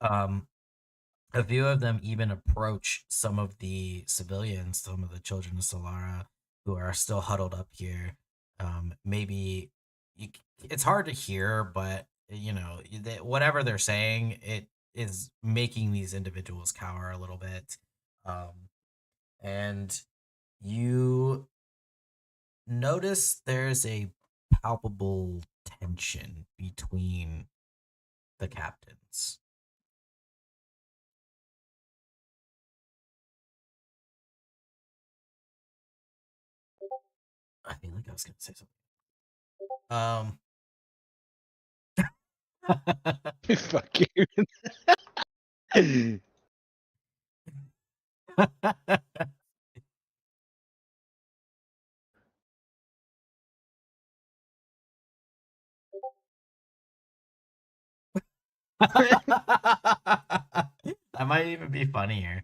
A few of them even approach some of the civilians, some of the Children of Solara, who are still huddled up here. Maybe it's hard to hear, but whatever they're saying, it is making these individuals cower a little bit. And you notice there's a palpable tension between the captains. I feel like I was gonna say something.
Fuck you.
That might even be funnier.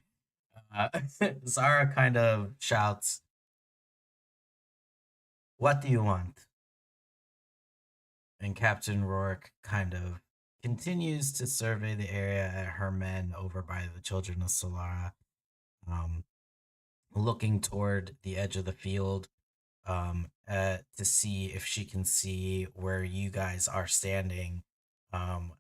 Zara kind of shouts, "What do you want?" And Captain Rourke kind of continues to survey the area at her men over by the Children of Solara, um, looking toward the edge of the field to see if she can see where you guys are standing. Um,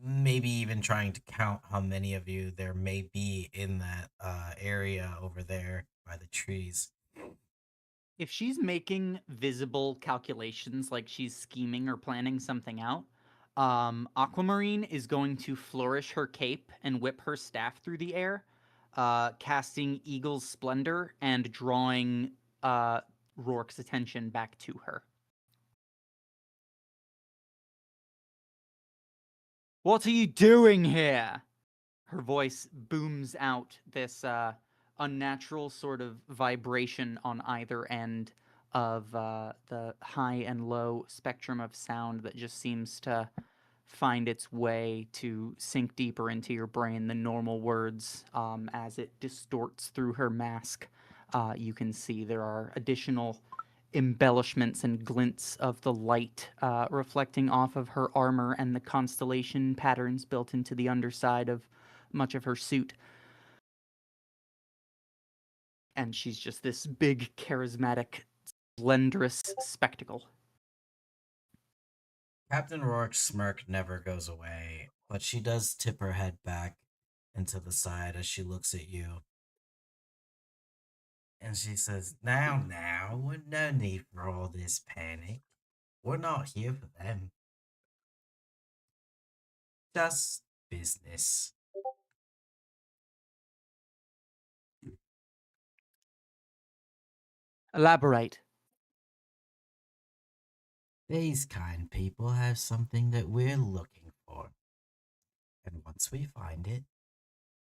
Maybe even trying to count how many of you there may be in that area over there by the trees.
If she's making visible calculations, like she's scheming or planning something out, Aquamarine is going to flourish her cape and whip her staff through the air, casting Eagle's Splendor and drawing Rourke's attention back to her. What are you doing here? Her voice booms out, this unnatural sort of vibration on either end of the high and low spectrum of sound that just seems to find its way to sink deeper into your brain than normal words. As it distorts through her mask, you can see there are additional embellishments and glints of the light reflecting off of her armor and the constellation patterns built into the underside of much of her suit. And she's just this big, charismatic, slenderous spectacle.
Captain Rourke's smirk never goes away, but she does tip her head back into the side as she looks at you. And she says, now, no need for all this panic. We're not here for them. Just business.
Elaborate.
These kind people have something that we're looking for. And once we find it,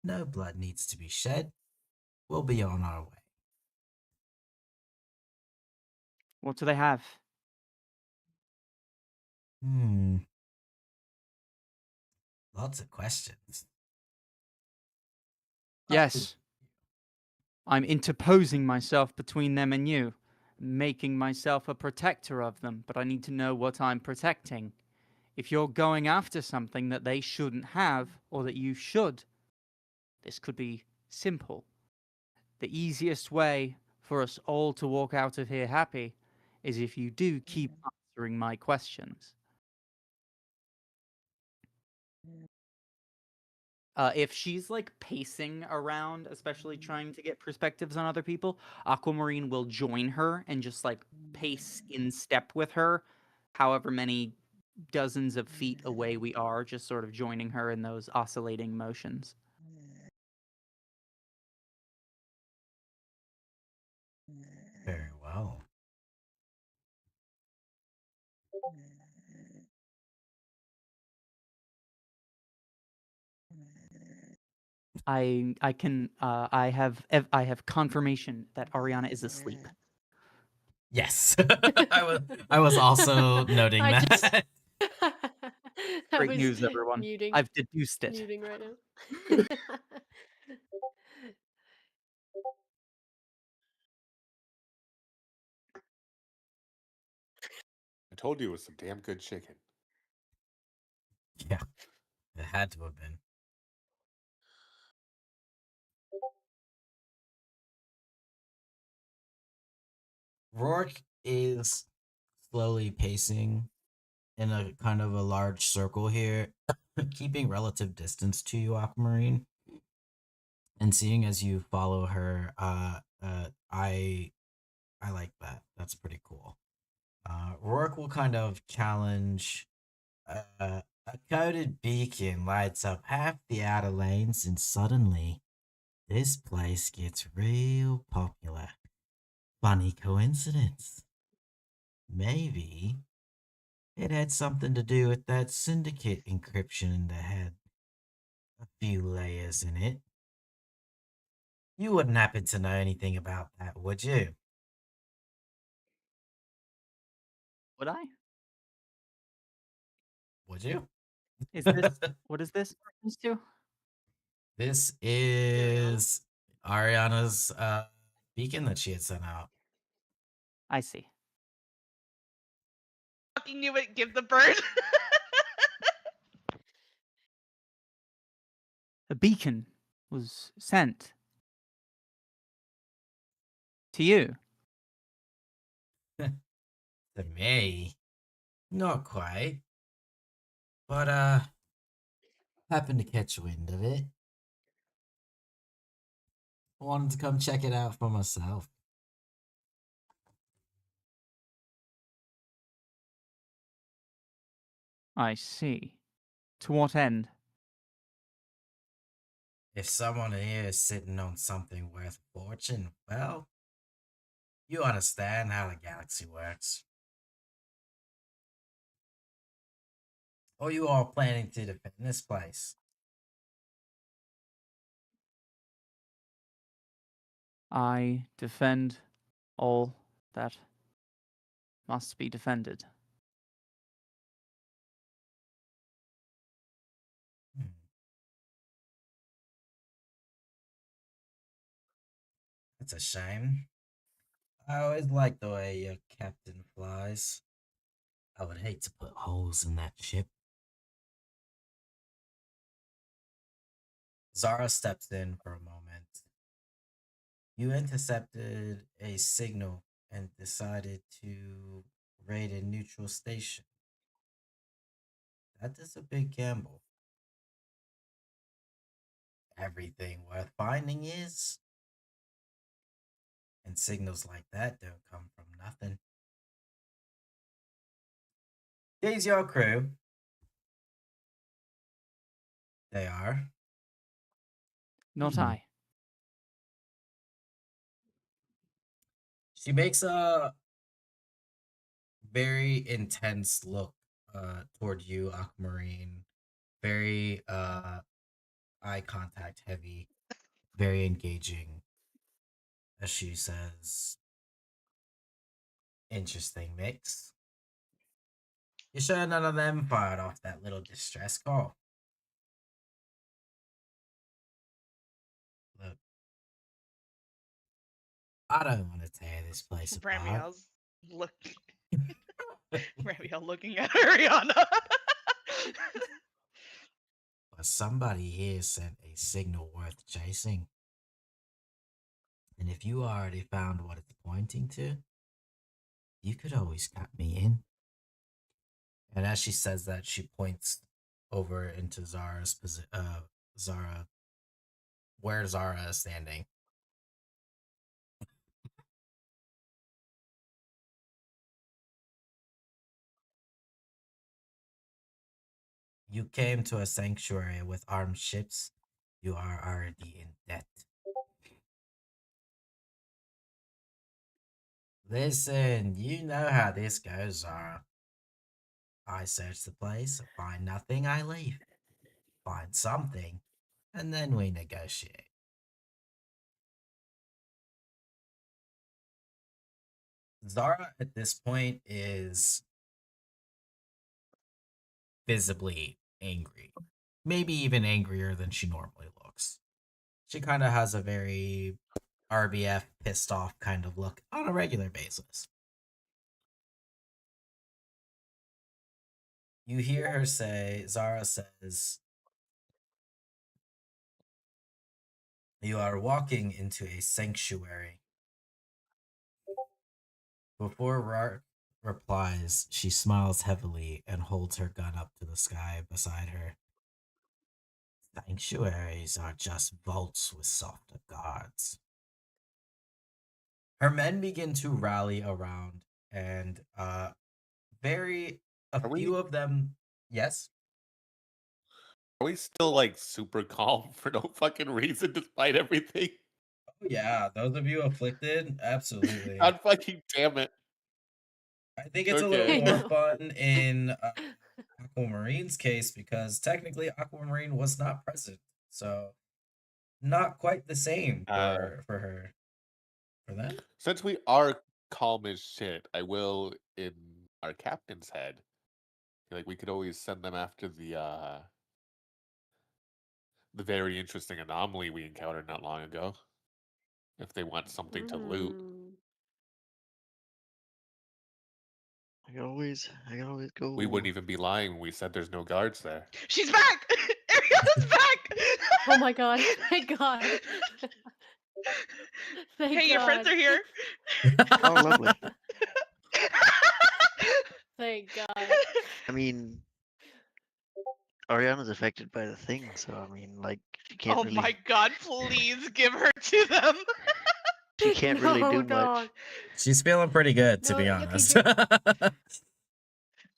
no blood needs to be shed. We'll be on our way.
What do they have?
Lots of questions.
Yes. I'm interposing myself between them and you, making myself a protector of them, but I need to know what I'm protecting. If you're going after something that they shouldn't have, or that you should, this could be simple. The easiest way for us all to walk out of here happy is if you do keep answering my questions. If she's like pacing around, especially trying to get perspectives on other people, Aquamarine will join her and just like pace in step with her, however many dozens of feet away we are, just sort of joining her in those oscillating motions.
Very well.
I have confirmation that Ariana is asleep.
Yes. I was also noting
I
that.
just- I
Great
was
news, everyone.
Muting,
I've deduced it.
muting right now.
I told you it was some damn good chicken.
Yeah. It had to have been. Rourke is slowly pacing in a kind of a large circle here, keeping relative distance to you, Aquamarine. And seeing as you follow her, I like that. That's pretty cool. Rourke will kind of challenge. A coded beacon lights up half the outer lanes, and suddenly, this place gets real popular. Funny coincidence. maybe it had something to do with that syndicate encryption that had a few layers in it. You wouldn't happen to know anything about that, would you?
Would I?
Would you?
Is this what is this reference to?
This is Ariana's beacon that she had sent out.
I see.
Fucking knew it. Give the bird.
A beacon was sent to you.
To me, not quite, but happened to catch wind of it. I wanted to come check it out for myself.
I see. To what end?
If someone here is sitting on something worth a fortune, well, you understand how the galaxy works. Or you all planning to defend this place?
I defend all that must be defended.
Hmm. That's a shame. I always like the way your captain flies. I would hate to put holes in that ship. Zara steps in for a moment. You intercepted a signal and decided to raid a neutral station. That is a big gamble. Everything worth finding is. And signals like that don't come from nothing. These your crew. They are.
Not
Hmm.
I.
She makes a very intense look toward you, Aquamarine. Very eye contact heavy, very engaging. As she says, interesting mix. You sure none of them fired off that little distress call? Look, I don't want to tear this place apart.
Ramiel's look. Ramiel looking at Ariana.
But somebody here sent a signal worth chasing. And if you already found what it's pointing to, you could always cut me in. And as she says that, she points over into Zara's Zara, where Zara is standing. You came to a sanctuary with armed ships. You are already in debt. Listen, you know how this goes, Zara. I search the place, find nothing, I leave. Find something, and then we negotiate. Zara at this point is visibly angry. Maybe even angrier than she normally looks. She kind of has a very RBF pissed off kind of look on a regular basis. You hear her say, Zara says, you are walking into a sanctuary. Before Rark replies, she smiles heavily and holds her gun up to the sky beside her. Sanctuaries are just vaults with softer guards. Her men begin to rally around, and very a
Are
few
we
of them. Yes.
are we still like super calm for no fucking reason despite everything?
Oh yeah, those of you afflicted, absolutely.
God fucking damn it.
I think it's a little
Okay.
I
more
know.
fun in Aquamarine's case because technically Aquamarine was not present, so not quite the same for her. For them,
Since we are calm as shit, I will in our captain's head. Like we could always send them after the very interesting anomaly we encountered not long ago. If they want something to loot.
Mm.
I can always go.
We wouldn't even be lying when we said there's no guards there.
She's back! Ariana's back!
Oh my god! Thank God! Thank
Hey, your friends
God.
are here.
Oh, lovely.
Thank God.
I mean, Ariana's affected by the thing, so I mean, like, she can't
Oh
really.
my god, please give her to them.
She can't really
No,
do
dog.
much.
she's feeling pretty good, to
No,
be
okay,
honest.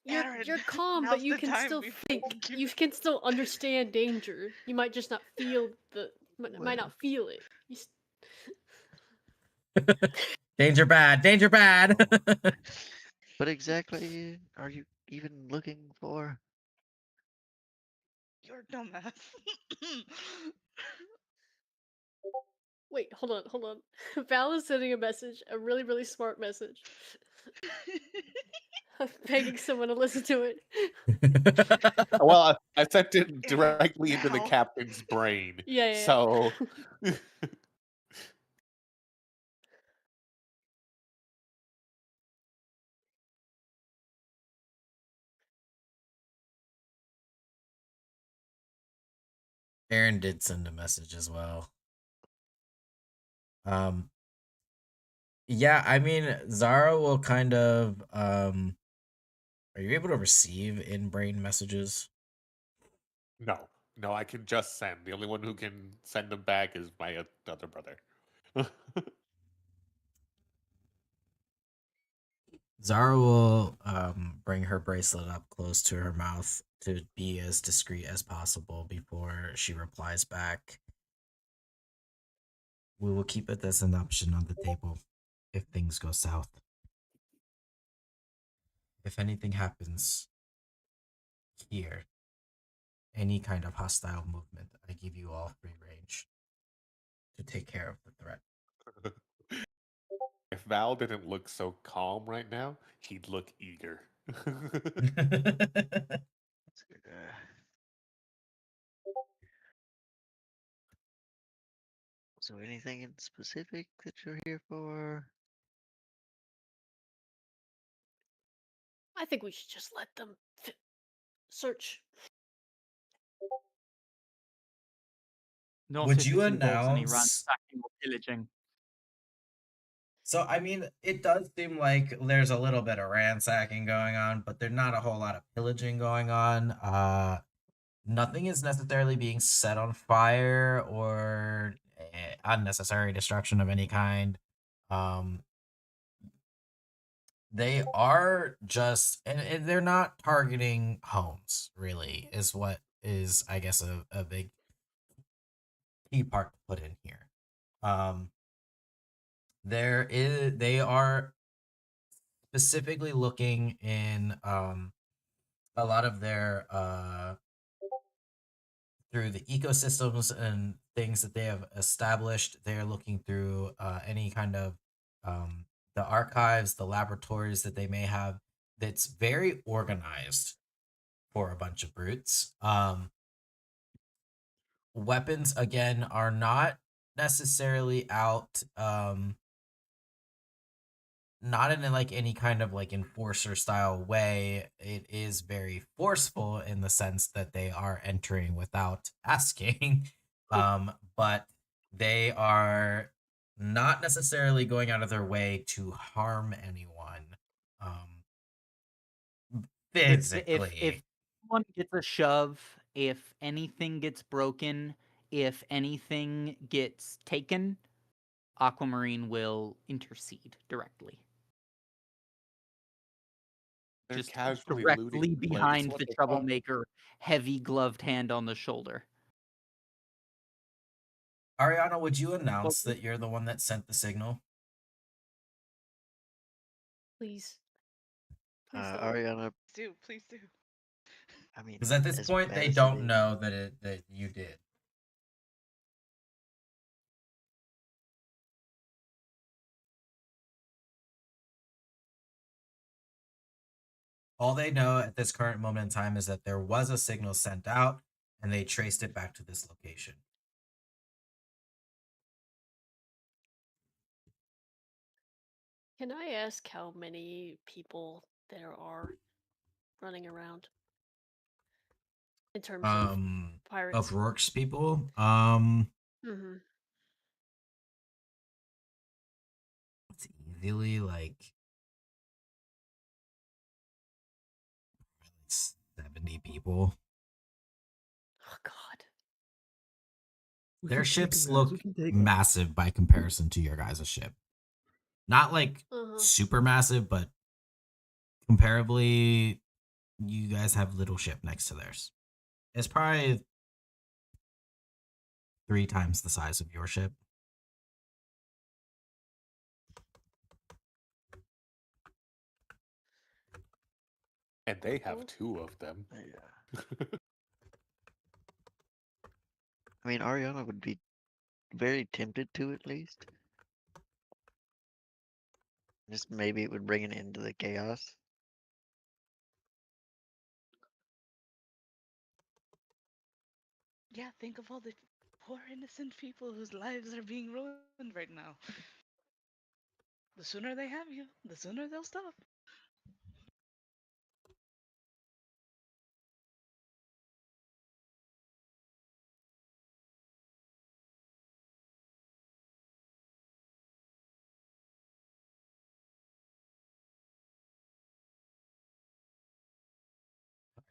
You're
Aaron,
calm,
now's
but you
the
can
time
still
before
think.
we give
You can still understand danger. You might just not feel might
Well.
not feel it.
Danger bad, danger bad.
What exactly are you even looking for?
You're a dumbass.
Wait, hold on. Val is sending a message, a really, really smart message. Begging someone to listen to it.
Well, I sent it directly into the
Val.
captain's brain.
Yeah.
So
Aaron did send a message as well. Yeah, I mean, Zara will kind of are you able to receive in-brain messages?
no, I can just send. The only one who can send them back is my other brother.
Zara will bring her bracelet up close to her mouth to be as discreet as possible before she replies back. We will keep it as an option on the table if things go south. If anything happens here, any kind of hostile movement, I give you all free range to take care of the threat.
If Val didn't look so calm right now, he'd look eager.
So anything in specific that you're here for?
I think we should just let them search.
No
Would you
fist involves any
announce?
ransacking or pillaging.
So, I mean, it does seem like there's a little bit of ransacking going on, but there's not a whole lot of pillaging going on. Nothing is necessarily being set on fire or unnecessary destruction of any kind. Um, they are just, and they're not targeting homes, really, is what is, I guess, a big key part to put in here. They are specifically looking in a lot of their through the ecosystems and things that they have established. They're looking through any kind of the archives, the laboratories that they may have. That's very organized for a bunch of brutes. Weapons again are not necessarily out. Not in like any kind of like enforcer style way. It is very forceful in the sense that they are entering without asking. But they are not necessarily going out of their way to harm anyone. Physically.
If someone gets a shove, if anything gets broken, if anything gets taken, Aquamarine will intercede directly.
They're
Just
casually
directly
looting the place.
behind
What
the
the fuck?
troublemaker, heavy gloved hand on the shoulder.
Ariana, would you announce that you're the one that sent the signal?
Please. Please don't.
Ariana,
Please do.
I mean,
Because at this
as
point,
bad
they
as it
don't
is,
know that you did. All they know at this current moment in time is that there was a signal sent out, and they traced it back to this location.
Can I ask how many people there are running around in terms of pirates?
Of Rourke's people,
Mm-hmm.
it's easily like 70 people.
Oh God.
We
Their
can take 'em,
ships
guys.
look
We can take 'em.
massive by comparison to your guys' ship. Not like
Uh-huh.
super massive, but comparably, you guys have little ship next to theirs. It's probably 3 times the size of your ship.
And they have
Cool.
2 of them.
yeah. I mean, Ariana would be very tempted to, at least. Just maybe it would bring an end to the chaos.
Yeah, think of all the poor innocent people whose lives are being ruined right now. The sooner they have you, the sooner they'll stop.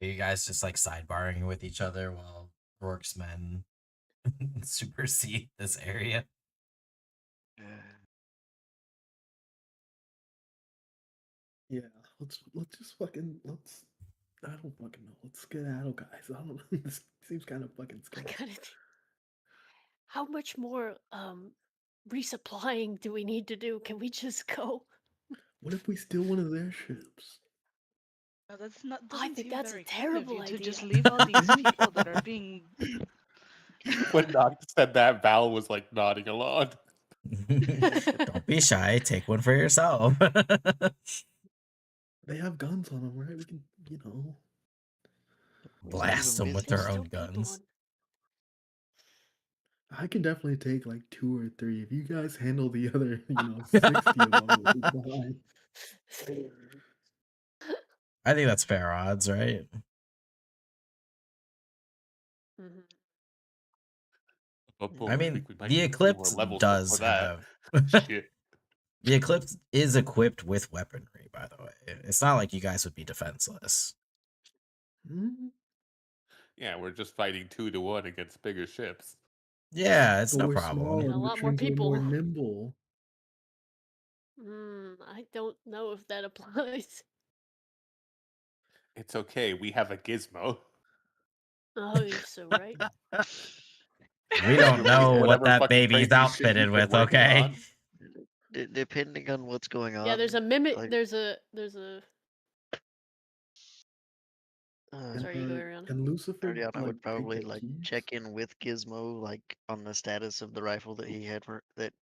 Are you guys just like sidebarring with each other while Rourke's men supersede this area?
Yeah, let's just fucking let's. I don't fucking know. Let's skedaddle, guys. I don't know. This seems kind of fucking
I
sketchy.
gotta think. How much more resupplying do we need to do? Can we just go?
What if we steal one of their ships?
Now, that's not
I
doesn't
think
seem
that's a
very good of
terrible
you to just
idea.
leave all these people that are being.
When Nog said that, Val was like nodding along.
Don't be shy. Take one for yourself.
They have guns on them, right? We can,
Just leave
Blast
them
them with
busy.
There's
their
still
own
people
guns.
on.
I can definitely take like 2 or 3. If you guys handle the other, 60 of them, we'll be fine.
I think that's fair odds, right?
Mm-hmm.
Oh boy,
I
I
mean,
think we might
the
need a few more
Eclipse
levels
does
before that.
have.
Shit.
The Eclipse is equipped with weaponry, by the way. It's not like you guys would be defenseless.
Hmm?
Yeah, we're just fighting 2-1 against bigger ships.
Yeah, it's
But
no
we're
problem.
smaller,
And a
and the
lot more
trains are more
people.
nimble.
I don't know if that applies.
It's okay, we have a gizmo.
Oh, you're so right.
We don't
Replace
know what
whatever
that
fucking
baby's
crazy shit
outfitted
you've been
with,
working
okay?
on.
Depending on what's going on.
Yeah, there's a mimic.
like,
There's a. Sorry, you go,
And,
Ariana.
and Lucifer,
Ariana
like,
would
take
probably
the
like
keys?
check in with Gizmo, like on the status of the rifle that he had that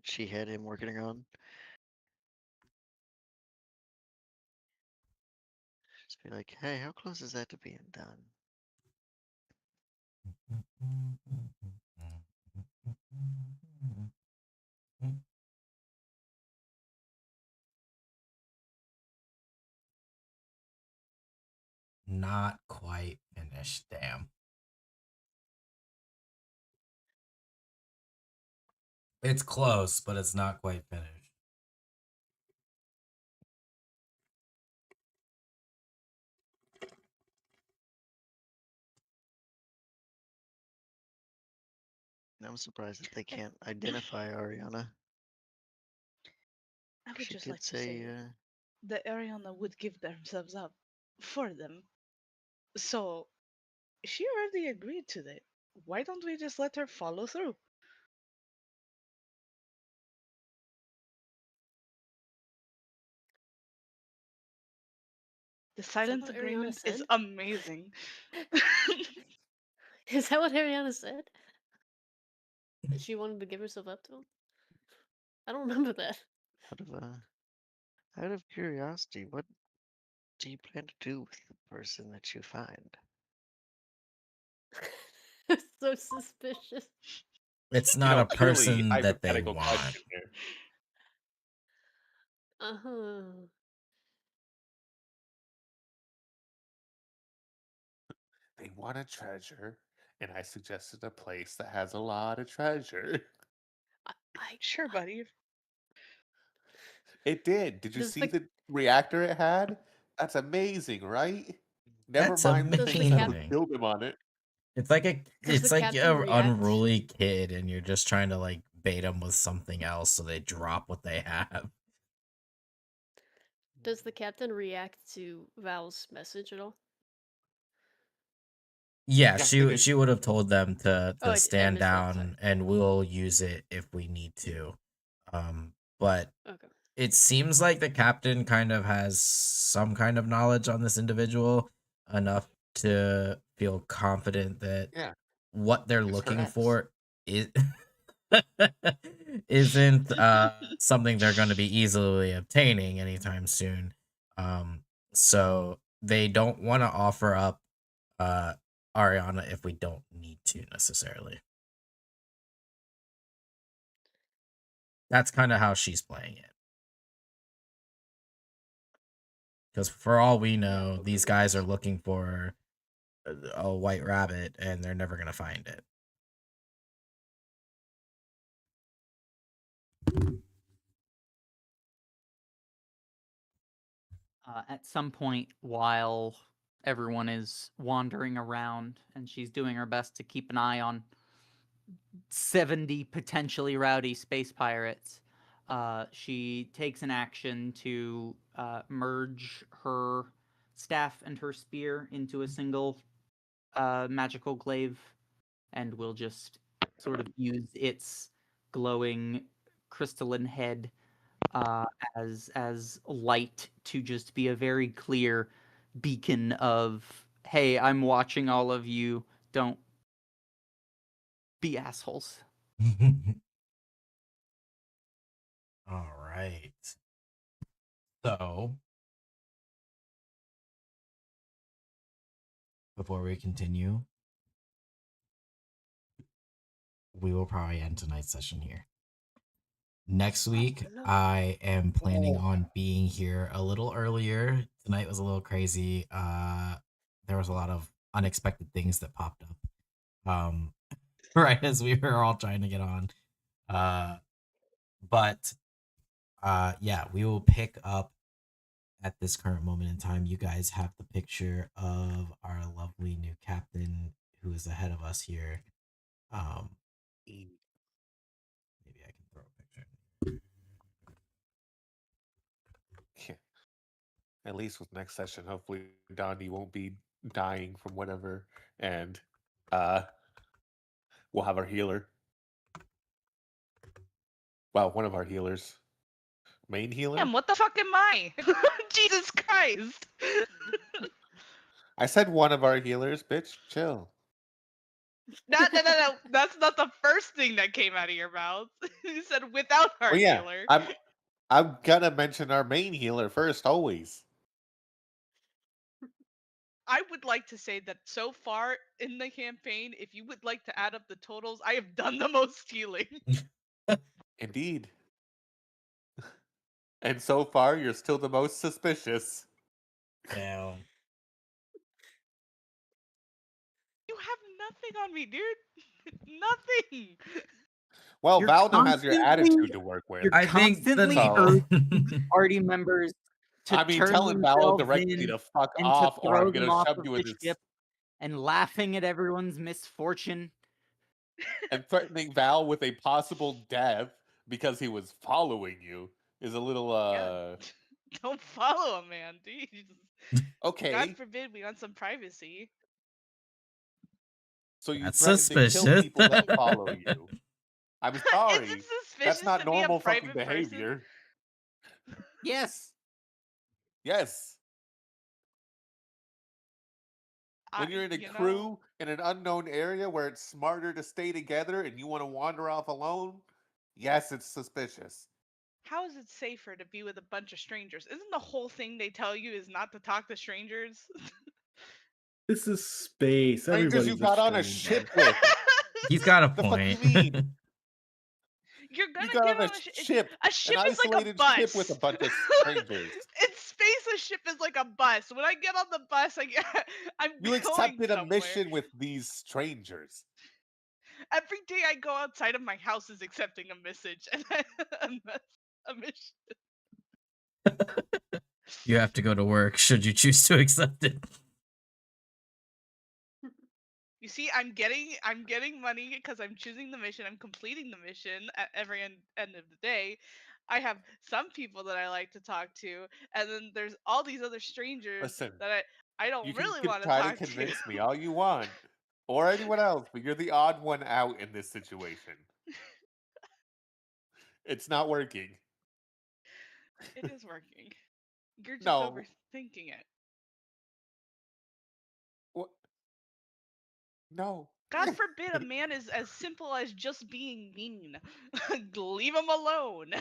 she had him working on. Just be like, hey, how close is that to being done?
Not quite finished, damn. It's close, but it's not quite finished.
I'm surprised that they can't identify Ariana.
I would
She
just
did
like to
say,
say that Ariana would give themselves up for them. So she already agreed to that. Why don't we just let her follow through? The silence
what Ariana
agreement is
said?
amazing.
Is that what Ariana said? That she wanted to give herself up to him? I don't remember that.
Out of curiosity, what do you plan to do with the person that you find?
It's so suspicious.
It's
You
not
know,
a
purely
person that they
hypothetical
want.
question here.
Uh-huh.
They want a treasure, and I suggested a place that has a lot of treasure.
Sure, buddy.
It did. Did you
Does
see
the
the reactor it had? That's amazing, right? Never
That's
mind the
Does the
things that
cap-
would
amazing.
kill him on it.
It's like a
does the
it's like
captain
a
react?
unruly kid, and you're just trying to like bait them with something else, so they drop what they have.
Does the captain react to Val's message at all?
Yeah,
Yes, they
she
did.
would have told them to
Oh, I
stand
missed that. Sorry.
down, and we'll use it if we need to. But
Okay.
it seems like the captain kind of has some kind of knowledge on this individual, enough to feel confident that
Yeah,
what they're
it's her
looking
ex.
for is isn't something they're going to be easily obtaining anytime soon. So they don't want to offer up Ariana if we don't need to necessarily. That's kind of how she's playing it. Because for all we know,
Booker
these guys are
knows.
looking for a white rabbit, and they're never gonna find it.
At some point, while everyone is wandering around and she's doing her best to keep an eye on 70 potentially rowdy space pirates, she takes an action to merge her staff and her spear into a single magical glaive, and will just sort of use its glowing crystalline head as light to just be a very clear beacon of, hey, I'm watching all of you, don't be assholes.
All right. So, before we continue, we will probably end tonight's session here. Next week,
no.
I am planning on being here a little earlier. Tonight was a little crazy. There was a lot of unexpected things that popped up. Right as we were all trying to get on. But yeah, we will pick up at this current moment in time. You guys have the picture of our lovely new captain who is ahead of us here. Maybe I can throw a picture.
Yeah. At least with next session, hopefully Dondi won't be dying from whatever, and we'll have our healer. Well, one of our healers. Main healer?
Damn, what the fuck am I? Jesus Christ.
I said one of our healers, bitch. Chill.
No. That's not the first thing that came out of your mouth. You said without our
Well, yeah,
healer.
I'm gonna mention our main healer first, always.
I would like to say that so far in the campaign, if you would like to add up the totals, I have done the most healing.
Indeed. And so far, you're still the most suspicious.
Now,
You have nothing on me, dude. Nothing.
Well,
You're
Valdo has your
constantly-
attitude to work with.
You're
I think
constantly
So-
urging party members to
I mean,
turn
telling Valdo
themselves
directly
in
to fuck
and to
off, or
throw
I'm
them
gonna
off
shove
of
you
the
in this,
ship, and laughing at everyone's misfortune.
and threatening Val with a possible death because he was following you is a little
Yeah. Don't follow a man, dude.
okay.
God forbid we want some privacy.
So you
That's
threaten to kill
suspicious.
people that follow you. I'm
Is
sorry.
it suspicious
That's not
to be a
normal fucking
private person?
behavior.
Yes.
Yes. When you're in a
you know,
crew in an unknown area where it's smarter to stay together and you want to wander off alone, yes, it's suspicious.
how is it safer to be with a bunch of strangers? Isn't the whole thing they tell you is not to talk to strangers?
This is space.
Strangers you
Everybody's a
got on a
stranger.
ship with.
He's got a
The fuck you
point.
mean?
You're
You
gonna
got
get
on
on
a
a ship.
ship,
A
an
ship is like a
isolated
bus.
ship with a bunch of strangers.
In space, a ship is like a bus. When I get on the bus, I'm
You
going
accepted a
somewhere.
mission with these strangers.
Every day I go outside of my house is accepting a message and a mission.
You have to go to work should you choose to accept it.
You see, I'm getting money because I'm choosing the mission. I'm completing the mission at every end of the day. I have some people that I like to talk to, and then there's all these other strangers
Listen,
that I
you
don't
can
really want to
try to
talk to.
convince me all you want, or anyone else, but you're the odd one out in this situation. It's not working.
It is working. You're just
No.
overthinking it.
What? No.
God forbid a man is as simple as just being mean. Leave him alone.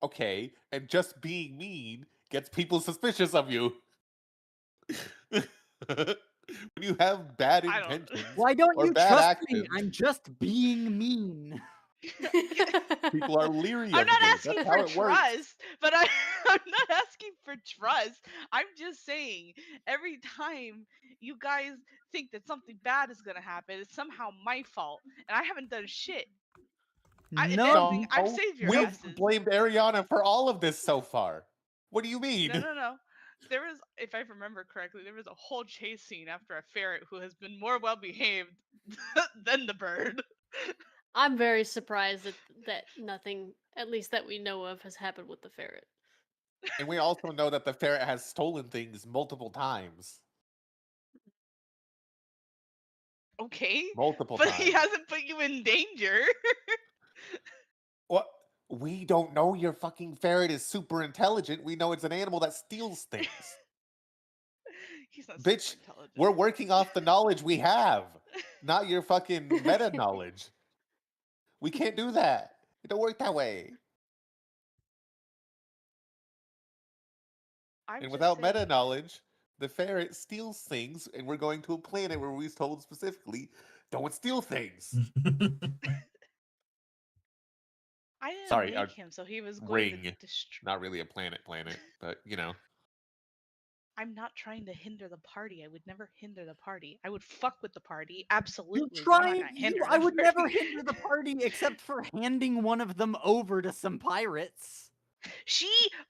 Okay, and just being mean gets people suspicious of you. When you have bad
I don't-
intentions
Why don't
or
you
bad
trust
actions,
me? I'm just being mean.
people are leery
I'm
of
not
you.
asking
That's
for
how it works.
trust, but I'm not asking for trust. I'm just saying every time you guys think that something bad is gonna happen, it's somehow my fault, and I haven't done shit. If
No,
anything, I've saved your
We've
asses.
blamed Ariana for all of this so far. What do you mean?
No. There was, if I remember correctly, there was a whole chase scene after a ferret who has been more well behaved than the bird.
I'm very surprised that nothing, at least that we know of, has happened with the ferret.
And we also know that the ferret has stolen things multiple times.
Okay,
Multiple
but he
times.
hasn't put you in danger.
What? We don't know your fucking ferret is super intelligent. We know it's an animal that steals things.
He's not
Bitch,
super intelligent.
we're working off the knowledge we have, not your fucking meta knowledge. We can't do that. It don't work that way.
I'm
And
just
without
saying,
meta knowledge, the ferret steals things, and we're going to a planet where we're told specifically, don't steal things.
I didn't
Sorry,
make
a
him, so he was going
ring.
to destroy.
Not really a planet, but you know.
I'm not trying to hinder the party. I would never hinder the party. I would fuck with the party,
you're
absolutely. But I'm not
trying.
gonna hinder
I
the
would
party.
never hinder the party except for handing one of them over to some pirates.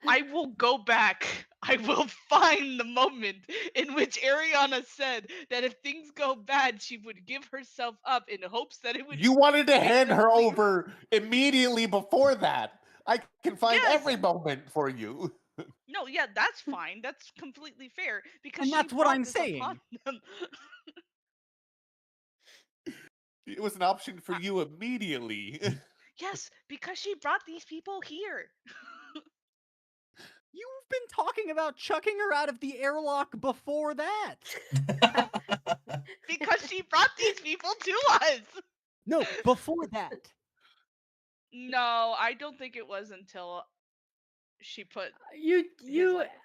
I will go back. I will find the moment in which Ariana said that if things go bad, she would give herself up in hopes that it would.
You wanted to hand her
basically-
over immediately before that. I can find
Yes.
every moment for you.
No, yeah, that's fine. That's completely fair because
And
she
that's what
brought
I'm
this upon
saying.
them.
It was an option for you immediately.
Yes, because she brought these people here.
You've been talking about chucking her out of the airlock before that.
Because she brought these people to us.
No, before that.
No, I don't think it was until she put.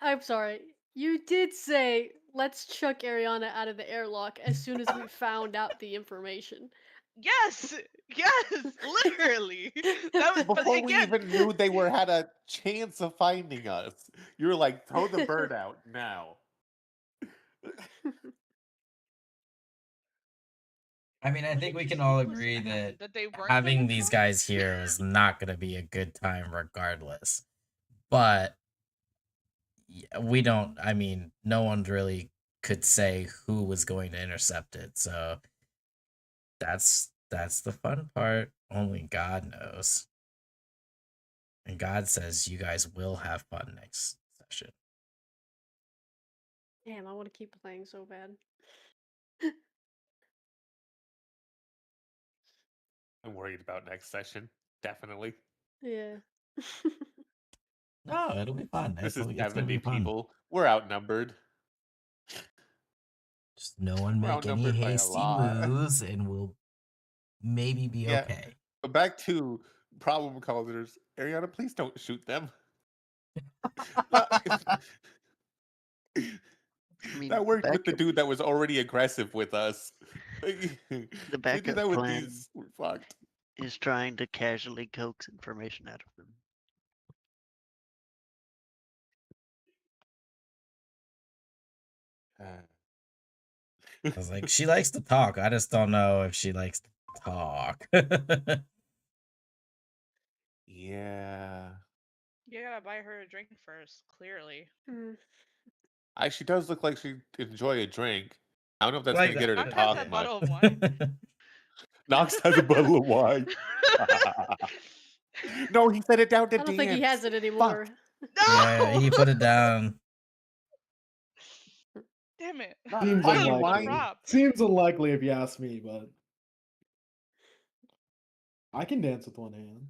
I'm sorry. You did say, let's chuck Ariana out of the airlock as soon as we found out the information.
Yes, literally. That was, but
Before we
again,
even knew they had a chance of finding us, you were like, throw the bird out now.
I mean, I think we can all agree that
they weren't
having
gonna
these
come?
guys here is not going to be a good time regardless. But we don't, I mean, no one really could say who was going to intercept it. So that's the fun part. Only God knows. And God says you guys will have fun next session.
Damn, I want to keep playing so bad.
I'm worried about next session. Definitely.
Yeah.
No, it'll be fun.
This is
It's gonna be
70
fun.
people. We're outnumbered.
Just no one
We're
make any
outnumbered by a
hasty
lot.
moves, and we'll maybe be
Yeah.
okay.
But back to problem causers. Ariana, please don't shoot them.
I mean,
That worked with the dude that was already aggressive with us.
the
We do
backup
that with
plan
these. We're fucked.
is trying to casually coax information out of them.
I was like, she likes to talk. I just don't know if she likes to talk.
Yeah.
You gotta buy her a drink first, clearly.
She does look like she'd enjoy a drink. I don't know if that's
Like
gonna get her to
Knox has
talk
that
much.
bottle of wine.
Knox has a bottle of wine. No, he set it down to
I don't think he has it anymore.
Yeah, he put it down.
Damn it.
Seems
Why
Wait,
unlikely.
Rob.
Seems unlikely if you ask me, but I can dance with one hand.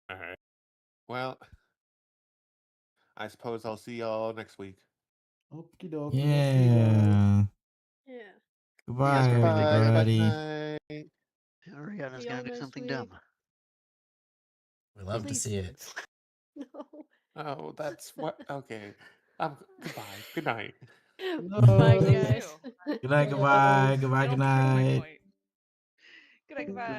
All right. Well, I suppose I'll see y'all next week.
Okie dokie. I'll see you guys.
Yeah.
Yeah.
Goodbye,
Yes, perfect.
Bye.
everybody.
Night.
Ariana's
See
gonna
y'all
do
next
something
week.
dumb.
We love to
Please.
see it.
No.
Oh, that's what. Okay. Goodbye. Good night.
Bye,
No.
guys.
Ew.
Good night, goodbye, goodbye,
I
good
don't prove my
night.
point. Good night, goodbye.